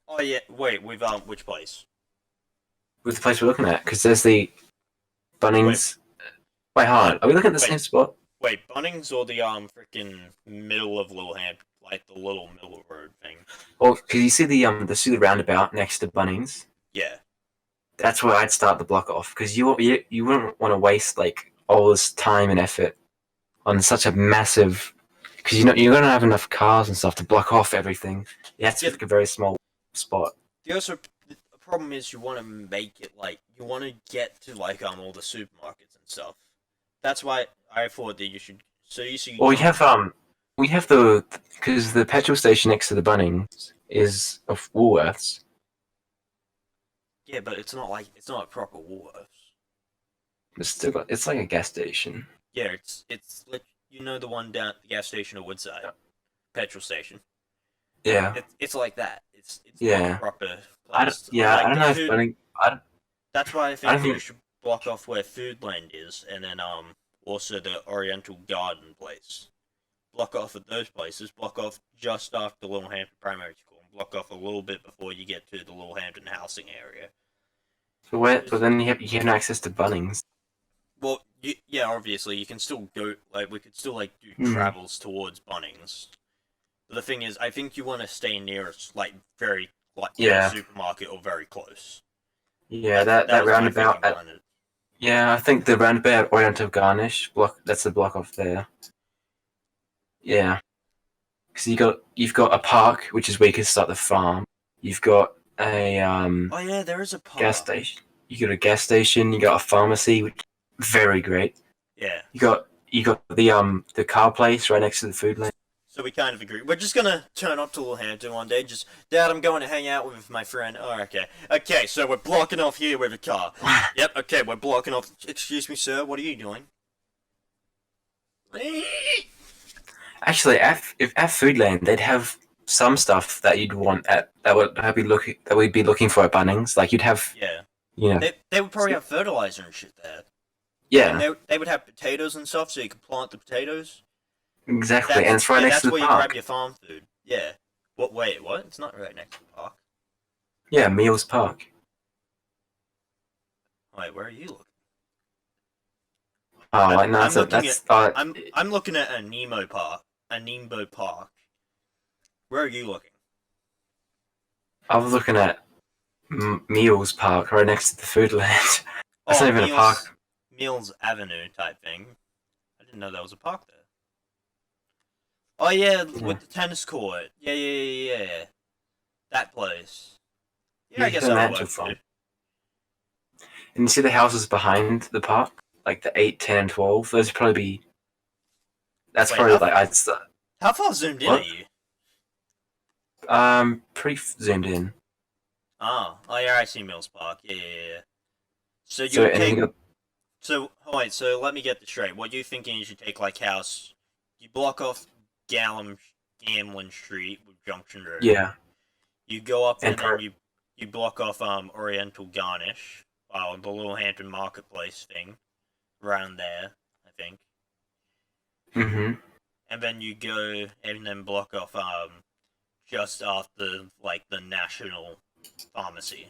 Oh yeah, wait, with which place? With the place we're looking at, because there's the Bunnings. Wait, hold on. Are we looking at the same spot? Wait, Bunnings or the freaking middle of Littlehampton, like the little middle road thing? Well, because you see the roundabout next to Bunnings. Yeah. That's where I'd start the block off, because you wouldn't want to waste like all this time and effort on such a massive. Because you're gonna have enough cars and stuff to block off everything. You have to pick a very small spot. The problem is you want to make it like you want to get to like all the supermarkets and stuff that's why I thought that you should. So you see, Well, we have the because the petrol station next to the Bunnings is of Woolworths. yeah, but it's not a proper Woolworths. It's like a gas station. Yeah, it's like the one down at the gas station at Woodside, petrol station. Yeah, It's like that. It's not a yeah. proper place. I Unlike don't the know if food, Bunning. that's why I I think don't that you think. should block off where Foodland is, and then also the Oriental Garden place. Block off at those places. Block off just after Littlehampton Primary School, and block off a little bit before you get to the Littlehampton housing area. So where? But then you have no access to Bunnings. Well, yeah, obviously you can still go. Like we could still like do Hmm. travels towards Bunnings. But the thing is, I think you want to stay near like very like near a Yeah, supermarket or very close. yeah. That That was my roundabout. thinking behind it. Yeah, I think the roundabout Oriental Garnish block. That's the block off there. Yeah, because you've got a park, which is where you can start the farm. You've got a Oh yeah, there is a gas park. station. You got a gas station. You got a pharmacy, which is very great. Yeah. You got the car place right next to the food lane. So we kind of agree. We're just gonna turn up to Littlehampton one day. Just, Dad, I'm going to hang out with my friend. Oh, okay. Okay, so we're blocking off here with a car. Yep. Okay, we're blocking off. Excuse me, sir. What are you doing? Actually, if at Foodland, they'd have some stuff that you'd want at that we'd be looking for at Bunnings. Like you'd have, Yeah. you know, They would probably have fertilizer and shit there. And yeah, they would have potatoes and stuff, so you could plant the potatoes. exactly, and it's right next That's to the where you grab park. your farm food. Yeah. What? Wait, what? It's not right next to the park. Yeah, Meals Park. Wait, where are you looking? Oh, like no, I'm looking that's at I'm looking at a Nemo Park. A Nimbo Park. Where are you looking? I was looking at Meals Park right next to the Foodland. That's Oh, not even a park. Mills Avenue type thing. I didn't know there was a park there. Oh yeah, Yeah. with the tennis court. Yeah. That place. Yeah, You I guess can that would imagine work from. too. And you see the houses behind the park, like the 8, 10, and 12. Those would probably be. That's Wait, probably like I'd how far zoomed in are what? you? Pretty zoomed in. Oh yeah, I see Mills Park. Yeah. So So you and then take you got wait, so let me get this straight. What you thinking is you take like house, you block off Gamlin Street with Junction Road. yeah, You go up and and then you block off Oriental Garnish, the Littlehampton Marketplace thing, around there, I think. mm-hmm. And then you go and then block off just after like the National Pharmacy.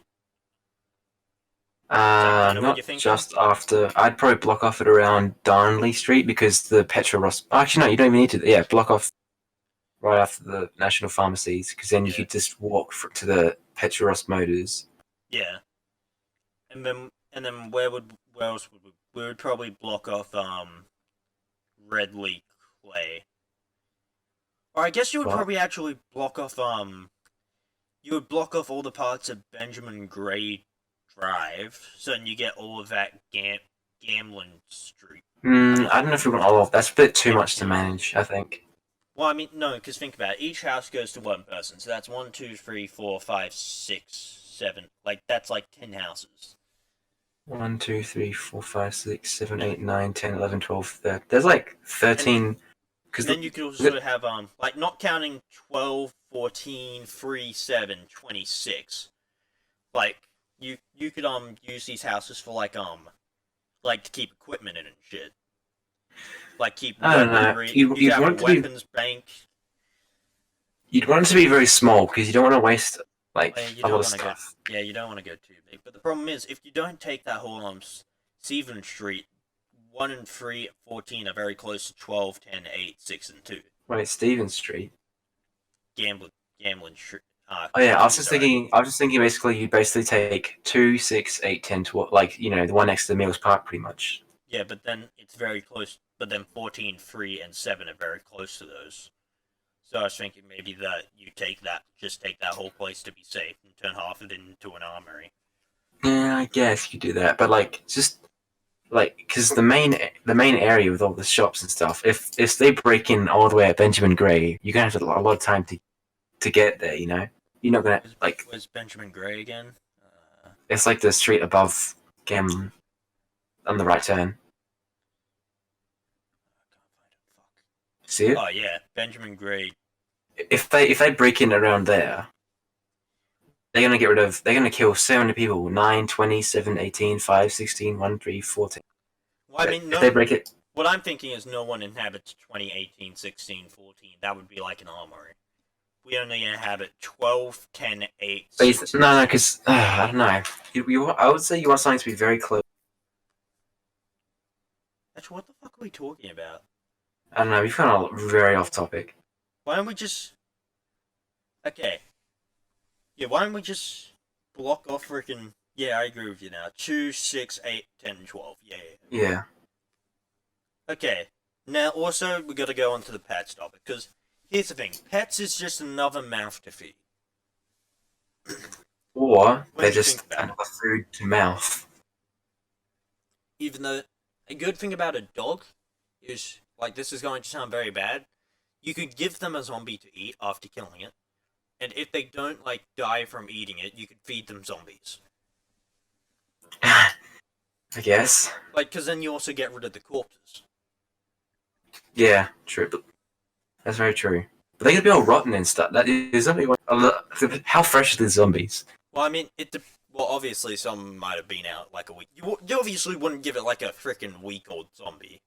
Is that kind of what you're Not thinking? just after. I'd probably block off it around Darnley Street because the Petra Ross. Actually, no, you don't even need to. Yeah, block off right after the National Pharmacies because then you Yeah. could just walk to the Petra Ross Motors. Yeah. And then where else would we would probably block off Redley Clay. Or I guess you would What? probably actually block off you would block off all the parts of Benjamin Gray Drive, so then you get all of that Gamlin Street. I don't know if we want all of. That's a bit too much to Yeah. manage. I think. Well, I mean, no, because think about it. Each house goes to one person, so that's 1, 2, 3, 4, 5, 6, 7. Like that's like 10 houses. 1, 2, 3, 4, 5, 6, 7, 8, 9, 10, 11, 12. There's like 13. Because Then you could also have like not counting 12, 14, 3, 7, 26. Like you could use these houses for like to keep equipment in and shit. Like keep I don't know. weaponry. You could have a weapons bank. You'd want it to be very small because you don't want to waste like Well, you a don't lot of want to go. stuff. Yeah, you don't want to go too big. But the problem is, if you don't take that whole Stephen Street, 1 and 3, 14 are very close to 12, 10, 8, 6, and 2. Wait, Stevens Street. Gambling Street. Oh yeah, I was just sorry. thinking. I was just thinking. Basically, you basically take 2, 6, 8, 10, 12. Like the one next to the Mills Park, pretty much. Yeah, but then it's very close. But then 14, 3, and 7 are very close to those. So I was thinking maybe that you take that whole place to be safe and turn half of it into an armory. Yeah, I guess you could do that, but like just like, because the main area with all the shops and stuff, if they break in all the way at Benjamin Gray, you're gonna have a lot of time to get there. You know, you're not gonna like. Where's Benjamin Gray again? It's like the street above Gam on the right turn. See it? Oh yeah, Benjamin Gray. If they break in around there, they're gonna kill so many people. 9, 20, 7, 18, 5, 16, 1, 3, 14. Well, I mean, if they break it. What I'm thinking is no one inhabits 20, 18, 16, 14. That would be like an armory. We only inhabit 12, 10, 8, 16. No, because I don't know. I would say you want something to be very close. Actually, what the fuck are we talking about? I don't know. We've gone very off topic. Why don't we just... Okay. Yeah, why don't we just block off freaking... Yeah, I agree with you now. 2, 6, 8, 10, 12. Yeah. Okay. Now, also, we gotta go on to the pets topic, because here's the thing. Pets is just another mouth to feed. Or they're just another food to mouth. Even though, a good thing about a dog is, like, this is going to sound very bad, you could give them a zombie to eat after killing it, and if they don't, like, die from eating it, you could feed them zombies. I guess. Like, because then you also get rid of the corpses. Yeah, true. But that's very true. But they could be all rotten and stuff. That is something. How fresh are the zombies? Well, I mean, well, obviously some might have been out like a week. You obviously wouldn't give it like a freaking week-old zombie.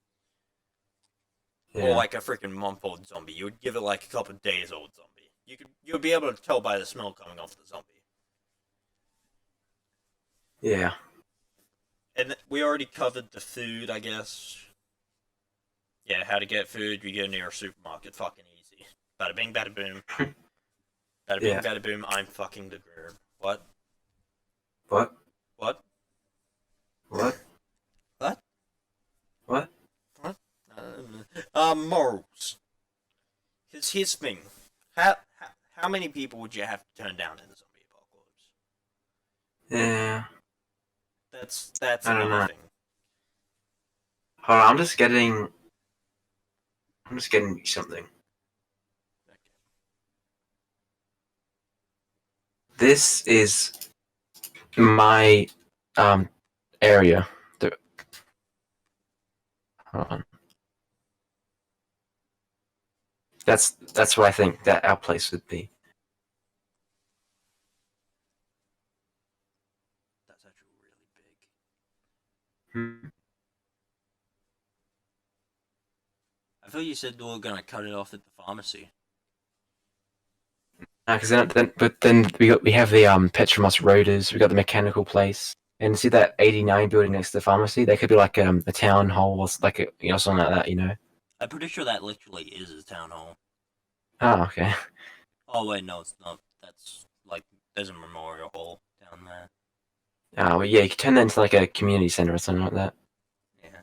Yeah. Or like a freaking month-old zombie. You would give it like a couple of days-old zombie. You would be able to tell by the smell coming off the zombie. Yeah. And we already covered the food, I guess. Yeah, how to get food. You go near a supermarket. Fucking easy. Bada bing, bada boom. Bada bing, bada boom. I'm fucking the girl. What? What? What? What? What? What? Morals. Because here's the thing. How many people would you have to turn down in the zombie apocalypse? Yeah. That's another thing. Hold on, I'm just getting something. Okay. This is my area. Hold on. That's what I think that our place would be. That's actually really big. I thought you said we were gonna cut it off at the pharmacy. Because then we have the Petromos Roaders. We got the mechanical place, and see that 89 building next to the pharmacy. They could be like a town hall or like something like that. You know. I'm pretty sure that literally is a town hall. Oh, okay. Oh wait, no, it's not. That's like there's a memorial hall down there. Oh, well, yeah, you could turn that into like a community center or something like that. Yeah.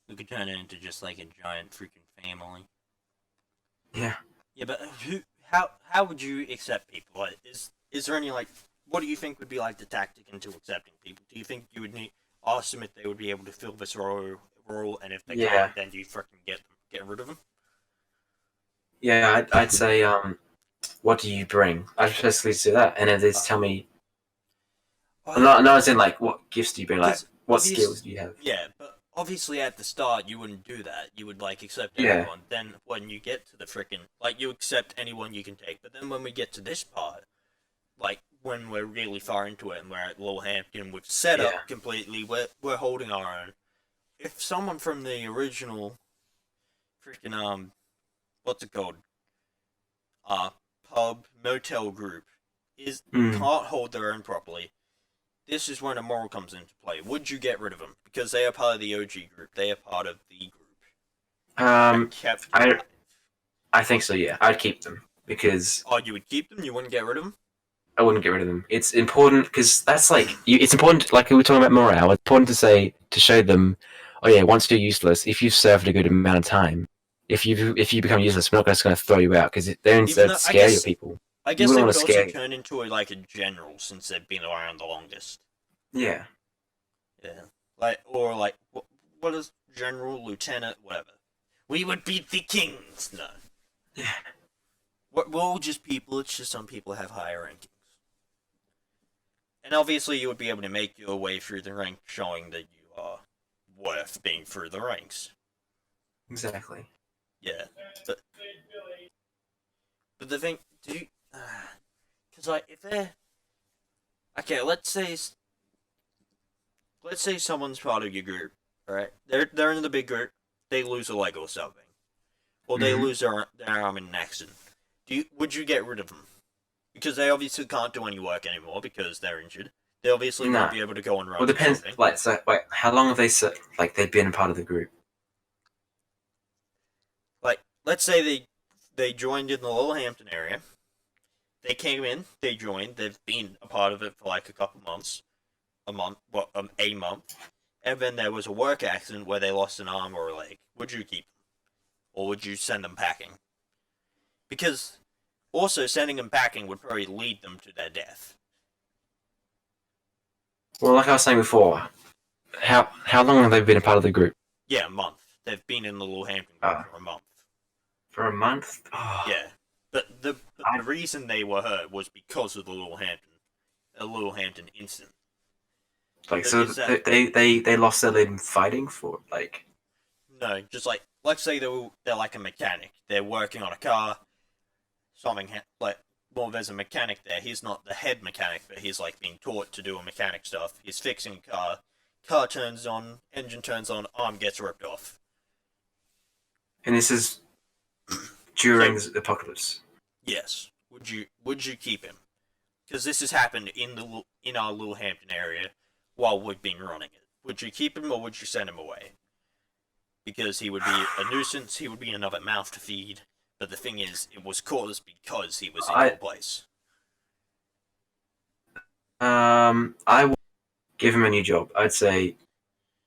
We could turn it into just like a giant freaking family. Yeah. Yeah, but how would you accept people? Like, is there any like what do you think would be like the tactic into accepting people? Do you think you would ask them if they would be able to fill this role, and if they can't, then you freaking get rid of them? Yeah, I'd say what do you bring? I'd basically say that, and then they tell me. No, as in like what gifts do you bring? Like what skills do you have? Yeah, but obviously at the start you wouldn't do that. You would like accept everyone. Yeah. Then when you get to the frickin' like you accept anyone you can take. But then when we get to this part, like when we're really far into it and we're at Littlehampton, we've set up completely. We're holding our own. If someone from the original freaking what's it called? Pub motel group can't hold their own properly. This is when a moral comes into play. Would you get rid of them because they are part of the OG group? They are part of the group. I think so. Yeah, I'd keep them because. Oh, you would keep them? You wouldn't get rid of them? I wouldn't get rid of them. It's important because that's like it's important. Like we were talking about morale. It's important to show them. Oh yeah, once you're useless, if you've served a good amount of time, if you become useless, we're not just going to throw you out because they're instead to scare your people. I guess they would also turn into like a general since they've been around the longest. Yeah. Yeah. What is general, lieutenant, whatever. We would beat the kings. No. Yeah. We're all just people. It's just some people have higher rankings. And obviously, you would be able to make your way through the rank, showing that you are worth being through the ranks. Exactly. Yeah, but the thing, because if they're okay, let's say someone's part of your group, right? They're in the big group. They lose a leg or something, or they lose their arm in an accident. Would you get rid of them? Because they obviously can't do any work anymore because they're injured. They obviously won't be able to go and run. Well, it depends. How long have they've been a part of the group? Let's say they joined in the Littlehampton area. They came in, they joined, they've been a part of it for like a couple months. A month. And then there was a work accident where they lost an arm or a leg. Would you keep them? Or would you send them packing? Because also sending them packing would probably lead them to their death. Well, like I was saying before, how long have they been a part of the group? Yeah, a month. They've been in the Littlehampton group for a month. For a month? Oh. Yeah. But the reason they were hurt was because of the Littlehampton incident. They lost their limb fighting for like. No, just let's say they're like a mechanic. They're working on a car. There's a mechanic there. He's not the head mechanic, but he's like being taught to do a mechanic stuff. He's fixing a car. Car turns on, engine turns on, arm gets ripped off. And this is during the apocalypse. Yes. Would you keep him? Because this has happened in our Littlehampton area while we've been running it. Would you keep him or would you send him away? Because he would be a nuisance. He would be another mouth to feed. But the thing is, it was caused because he was in your place. I would give him a new job. I'd say,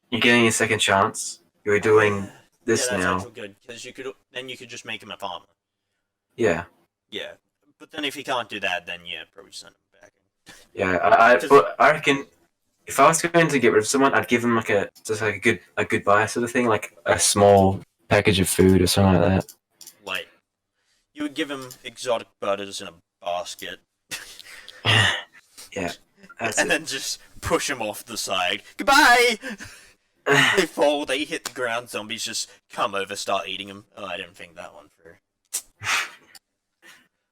you're getting a second chance. You're doing this that's now. actually good because you could just make him a farmer. Yeah. Yeah, but then if he can't do that, then yeah, probably send him back. Yeah, I reckon if I was going to get rid of someone, I'd give them like a goodbye sort of thing, like a small package of food or something like that. Like, you would give him exotic butters in a basket. Yeah. Then just push him off the side. Goodbye! They fall, they hit the ground, zombies just come over, start eating them. Oh, I didn't think that one through.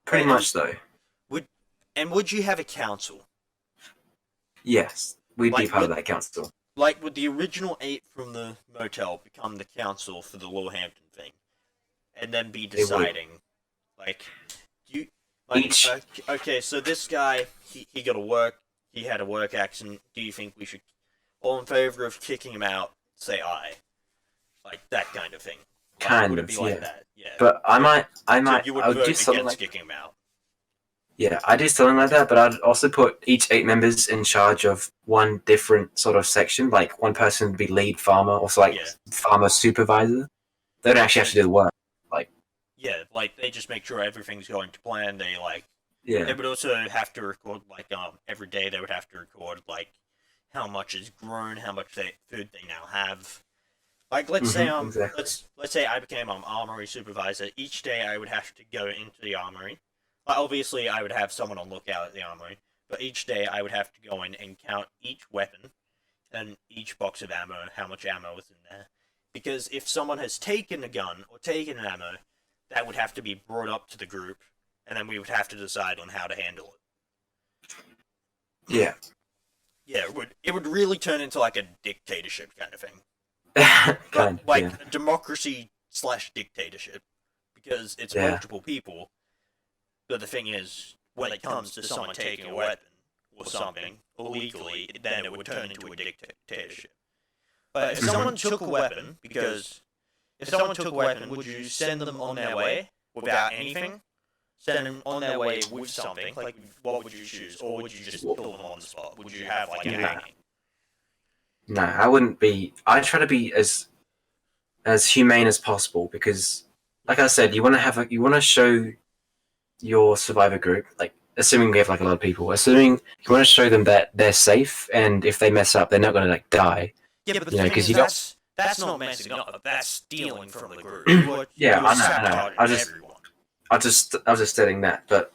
Pretty much, though. Would you have a council? Yes, we'd be part of that council. Would the original 8 from the motel become the council for the Littlehampton thing? And then be deciding, okay, so this guy, he got he had a work accident, do you think we should, all in favor of kicking him out, say aye? Like, that kind of thing. Would it be like that? Yeah. But You would vote against kicking him out. Yeah, I'd do something like that, but I'd also put each 8 members in charge of one different sort of section. Like, one person would be lead farmer, or farmer supervisor. They don't actually have to do the work. Yeah, they just make sure everything's going to plan. They they would also have to record every day. They would have to record how much is grown, how much food they now have. Let's say exactly. let's say I became armory supervisor. Each day I would have to go into the armory. Obviously, I would have someone on lookout at the armory, but each day I would have to go in and count each weapon and each box of ammo, how much ammo is in there. Because if someone has taken a gun or taken an ammo, that would have to be brought up to the group, and then we would have to decide on how to handle it. Yeah. Yeah, it would really turn into a dictatorship kind of thing. A democracy / dictatorship. Because it's multiple people. But the thing is, when it comes to someone taking a weapon or something illegally, then it would turn into a dictatorship. But if someone took a weapon, would you send them on their way without anything? Send them on their way with something? What would you choose? Or would you just kill them on the spot? Would you have, a hanging? No, I wouldn't be. I'd try to be as humane as possible because, like I said, you want to show your survivor group, assuming we have a lot of people, assuming you want to show them that they're safe, and if they mess up, they're not going to die. Yeah, but the You know, thing 'cause is, you got- that's not messing up. That's stealing from the group. Yeah, You're I know. sabotaging everyone. I was just stating that, but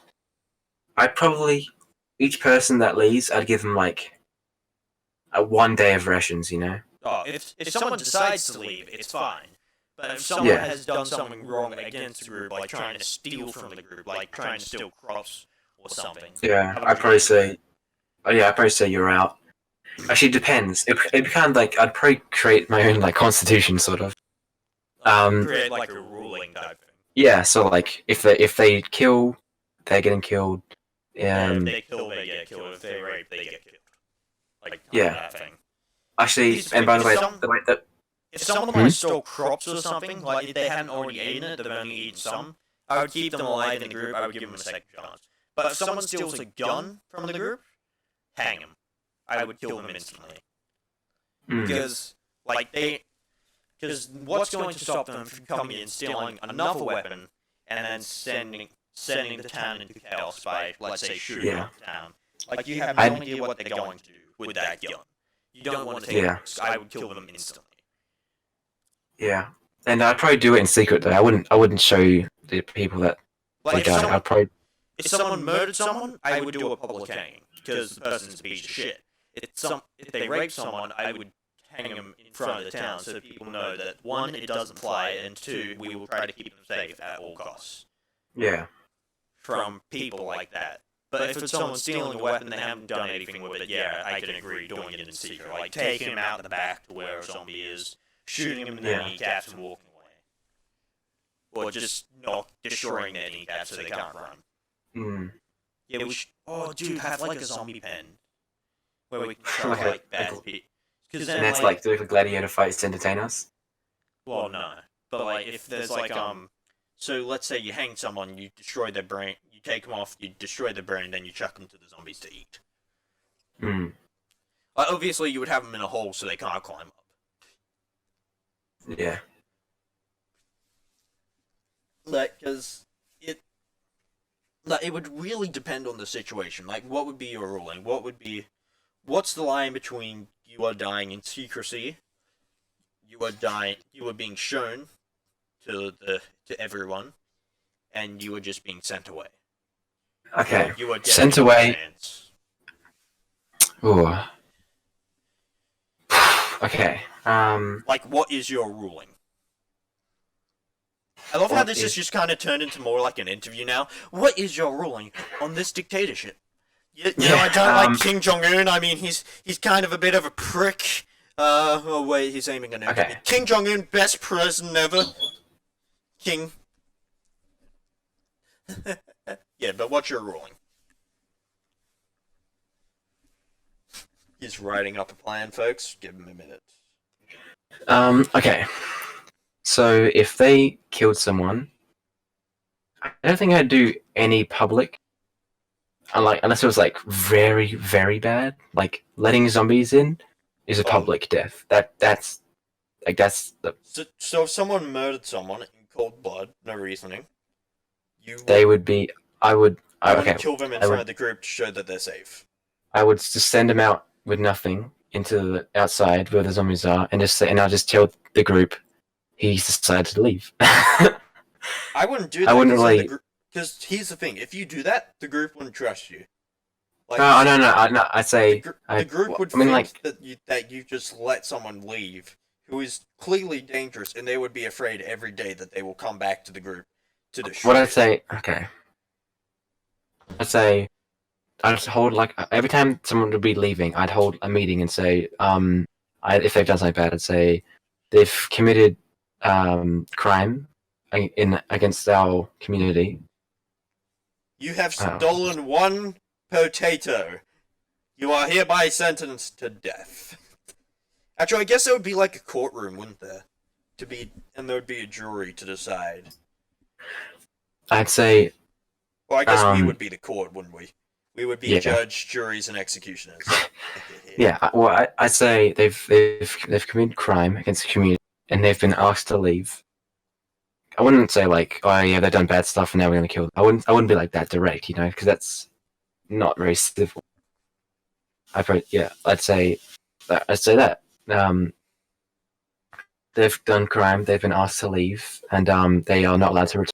I'd probably each person that leaves, I'd give them like a 1 day of rations. You know. Oh, if someone decides to leave, it's fine. But if someone Yeah. has done something wrong against the group, like trying to steal from the group, like trying to steal crops or something. Yeah, I'd probably say. Oh yeah, I'd probably say you're out. Actually, it depends. It kind of like I'd probably create my own like constitution, sort of. Create like a ruling type thing. Yeah, so like if they kill, they're getting killed. If they kill, they get killed. If they rape, they get killed. Like Yeah. that thing. Actually, and by the way, If someone like stole crops or something, like if they hadn't already eaten it, they've only eaten some, I would keep them alive in the group. I would give them a second chance. But if someone steals a gun from the group, hang them. I would kill them instantly. Because because what's going to stop them from coming in, stealing another weapon, and then sending the town into chaos by, let's say, shooting up the town? Like, you have no idea what they're going to do with that gun. You don't want to take a risk. I would kill them instantly. Yeah, and I'd probably do it in secret though. I wouldn't show you the people that Like, die. I'd probably. if someone murdered someone, I would do a public hanging, because the person's a piece of shit. If they rape someone, I would hang them in front of the town so people know that, one, it doesn't fly, and two, we will try to keep them safe at all costs. Yeah. From people like that. But if it's someone stealing a weapon, they haven't done anything with it, yeah, I can agree doing it in secret. Like, taking him out the back to where a zombie is, shooting him in the kneecaps and walking away. Or just not destroying their kneecaps so they can't run. Yeah, oh, dude, have like a zombie pen. Where we can show like bad bit. And that's like do gladiator fights to entertain us? Well, no. But like, if there's like, so let's say you hang someone, you destroy their brain, you take them off, you destroy their brain, then you chuck them to the zombies to eat. Obviously, you would have them in a hole so they can't climb up. Yeah. Like, because it would really depend on the situation. Like, what would be your ruling? What's the line between you are dying in secrecy, you are being shown to everyone, and you are just being sent away? Okay. Or you are Sent away. Ooh. Okay. Like, what is your ruling? I love how this has just kind of turned into more like an interview now. What is your ruling on this dictatorship? You know, I don't like Kim Jong-un. I mean, he's kind of a bit of a prick. Oh wait, he's aiming an enemy. Kim Jong-un, best president ever. King. Yeah, but what's your ruling? He's writing up a plan, folks. Give him a minute. Okay. So if they killed someone, I don't think I'd do any public. Unless it was like very, very bad. Like letting zombies in is a public death. That's the. So if someone murdered someone in cold blood, no reasoning, they would be. I would kill them in front of the group to show that they're safe. I would just send them out with nothing into the outside where the zombies are, and I'll just tell the group he's decided to leave. I wouldn't do that. I wouldn't really. Because here's the thing: if you do that, the group wouldn't trust you. Like, no. I'd say the group would think that you just let someone leave who is clearly dangerous, and they would be afraid every day that they will come back to the group to destroy. What I'd say, okay. I'd just hold like every time someone would be leaving, I'd hold a meeting and say, if they've done something bad, I'd say they've committed crime against our community. You have stolen one potato. You are hereby sentenced to death. Actually, I guess there would be like a courtroom, wouldn't there? And there would be a jury to decide. I'd say. Well, I guess we would be the court, wouldn't we? We would be judge, juries, and executioners. Yeah. Well, I'd say they've committed crime against the community, and they've been asked to leave. I wouldn't say like, oh yeah, they've done bad stuff and now we're gonna kill them. I wouldn't be like that direct, you know, because that's not very civil. I'd say that. they've done crime. They've been asked to leave, and they are not allowed to return.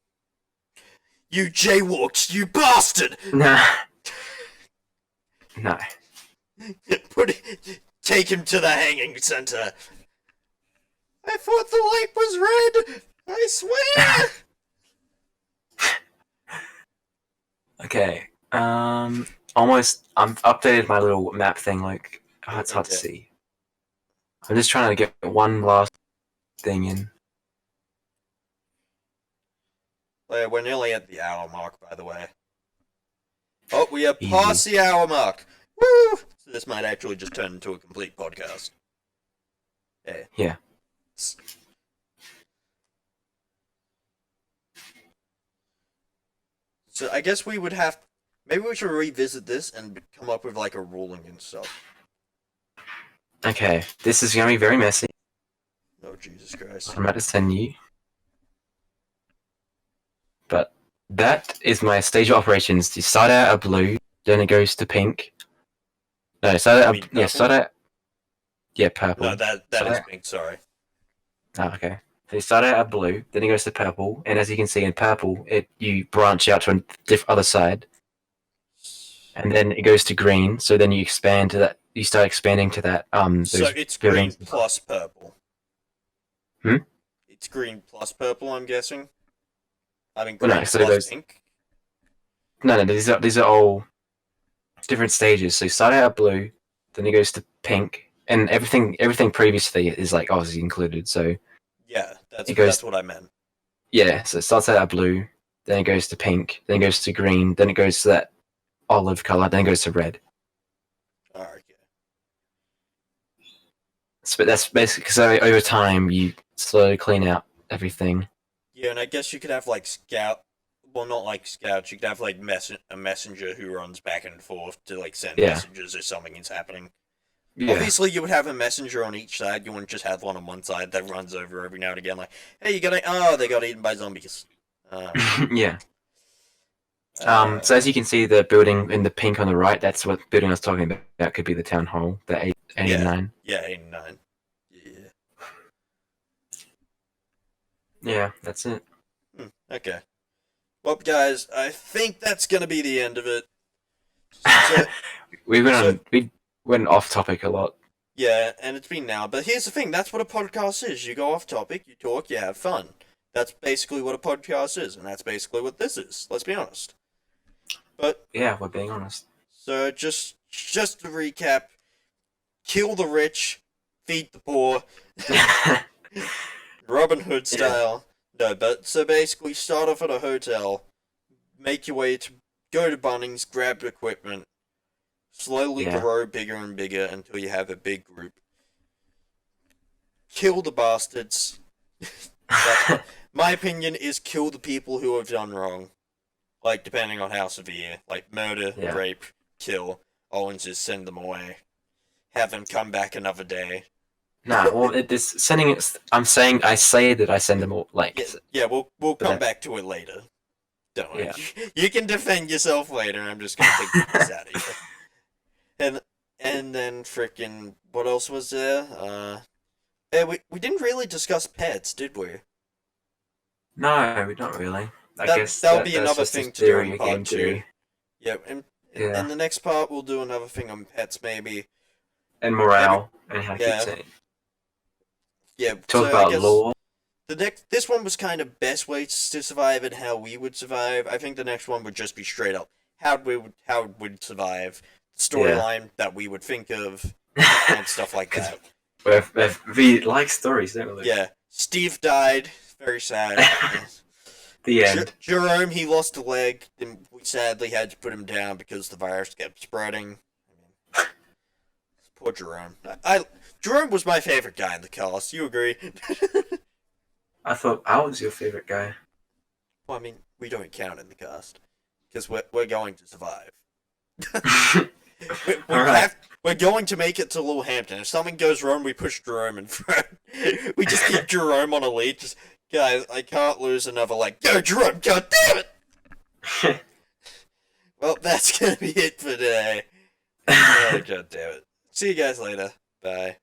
You jaywalked, you bastard! Nah. No. Take him to the hanging center. I thought the light was red. I swear. Okay. Almost. I've updated my little map thing. Like, it's hard to see. I'm just trying to get one last thing in. We're nearly at the hour mark, by the way. Oh, we are past the hour mark. Woo! So this might actually just turn into a complete podcast. Yeah. So I guess we would have... Maybe we should revisit this and come up with, like, a ruling and stuff. Okay. This is going to be very messy. Oh, Jesus Christ. I'm about to send you. But that is my stage of operations. You start out at blue, then it goes to pink. No, start out... Yeah, purple. No, that is pink, sorry. Oh, okay. So you start out at blue, then it goes to purple, and as you can see in purple, you branch out to a other side. And then it goes to green, so then you expand to that. You start expanding to that. So it's green plus purple. It's green plus purple, I'm guessing. I mean, green plus pink. No. These are all different stages. So you start out at blue, then it goes to pink, and everything previously is like obviously included. So yeah, that's what I meant. Yeah, so it starts out at blue, then it goes to pink, then it goes to green, then it goes to that olive color, then it goes to red. Alright. But that's basically so over time you slowly clean out everything. Yeah, and I guess you could have like scout. Well, not like scouts. You could have like a messenger who runs back and forth to like send messages if something is happening. Yeah. Obviously, you would have a messenger on each side. You wouldn't just have one on one side that runs over every now and again, like, "Hey, they got eaten by zombies." Yeah. So as you can see, the building in the pink on the right, that's what building I was talking about. That could be the town hall, the 8 and 9. Yeah, 8 and 9. Yeah. Yeah, that's it. Okay. Well, guys, I think that's gonna be the end of it. So, we went off topic a lot. Yeah, and it's been now. But here's the thing: that's what a podcast is. You go off topic, you talk, you have fun. That's basically what a podcast is, and that's basically what this is. Let's be honest. But yeah, we're being honest. So just to recap: kill the rich, feed the poor, Robin Hood style. No, but so basically, start off at a hotel, make your way to go to Bunnings, grab equipment, slowly grow bigger and bigger until you have a big group. Kill the bastards. My opinion is kill the people who have done wrong. Like, depending on how severe. Like, murder, rape, kill. Owens is send them away. Have them come back another day. Nah, well, I say that I send them all, like... Yeah, we'll come back to it later. Don't worry. Yeah. You can defend yourself later, I'm just gonna take this out of you. And then frickin' what else was there? We didn't really discuss pets, did we? No, we don't really. I guess that'll be another thing to do in part 2. Yeah, and Yeah. And the next part, we'll do another thing on pets, maybe. And morale, and how to keep saying. Yeah, talk about law. This one was kind of best way to survive and how we would survive. I think the next one would just be straight up how we'd survive, storyline that we would think of, and stuff like that. We like stories, don't we? Yeah, Steve died. Very sad. The end. Jerome, he lost a leg, and we sadly had to put him down because the virus kept spreading. Poor Jerome. Jerome was my favorite guy in the cast. You agree? I thought I was your favorite guy. Well, I mean, we don't count in the cast because we're going to survive. We're going to make it to Little Hampton. If something goes wrong, we push Jerome in front. We just keep Jerome on a lead. Just, guys, I can't lose another leg. Go, Jerome! God damn it! Well, that's gonna be it for today. Oh, God damn it. See you guys later. Bye.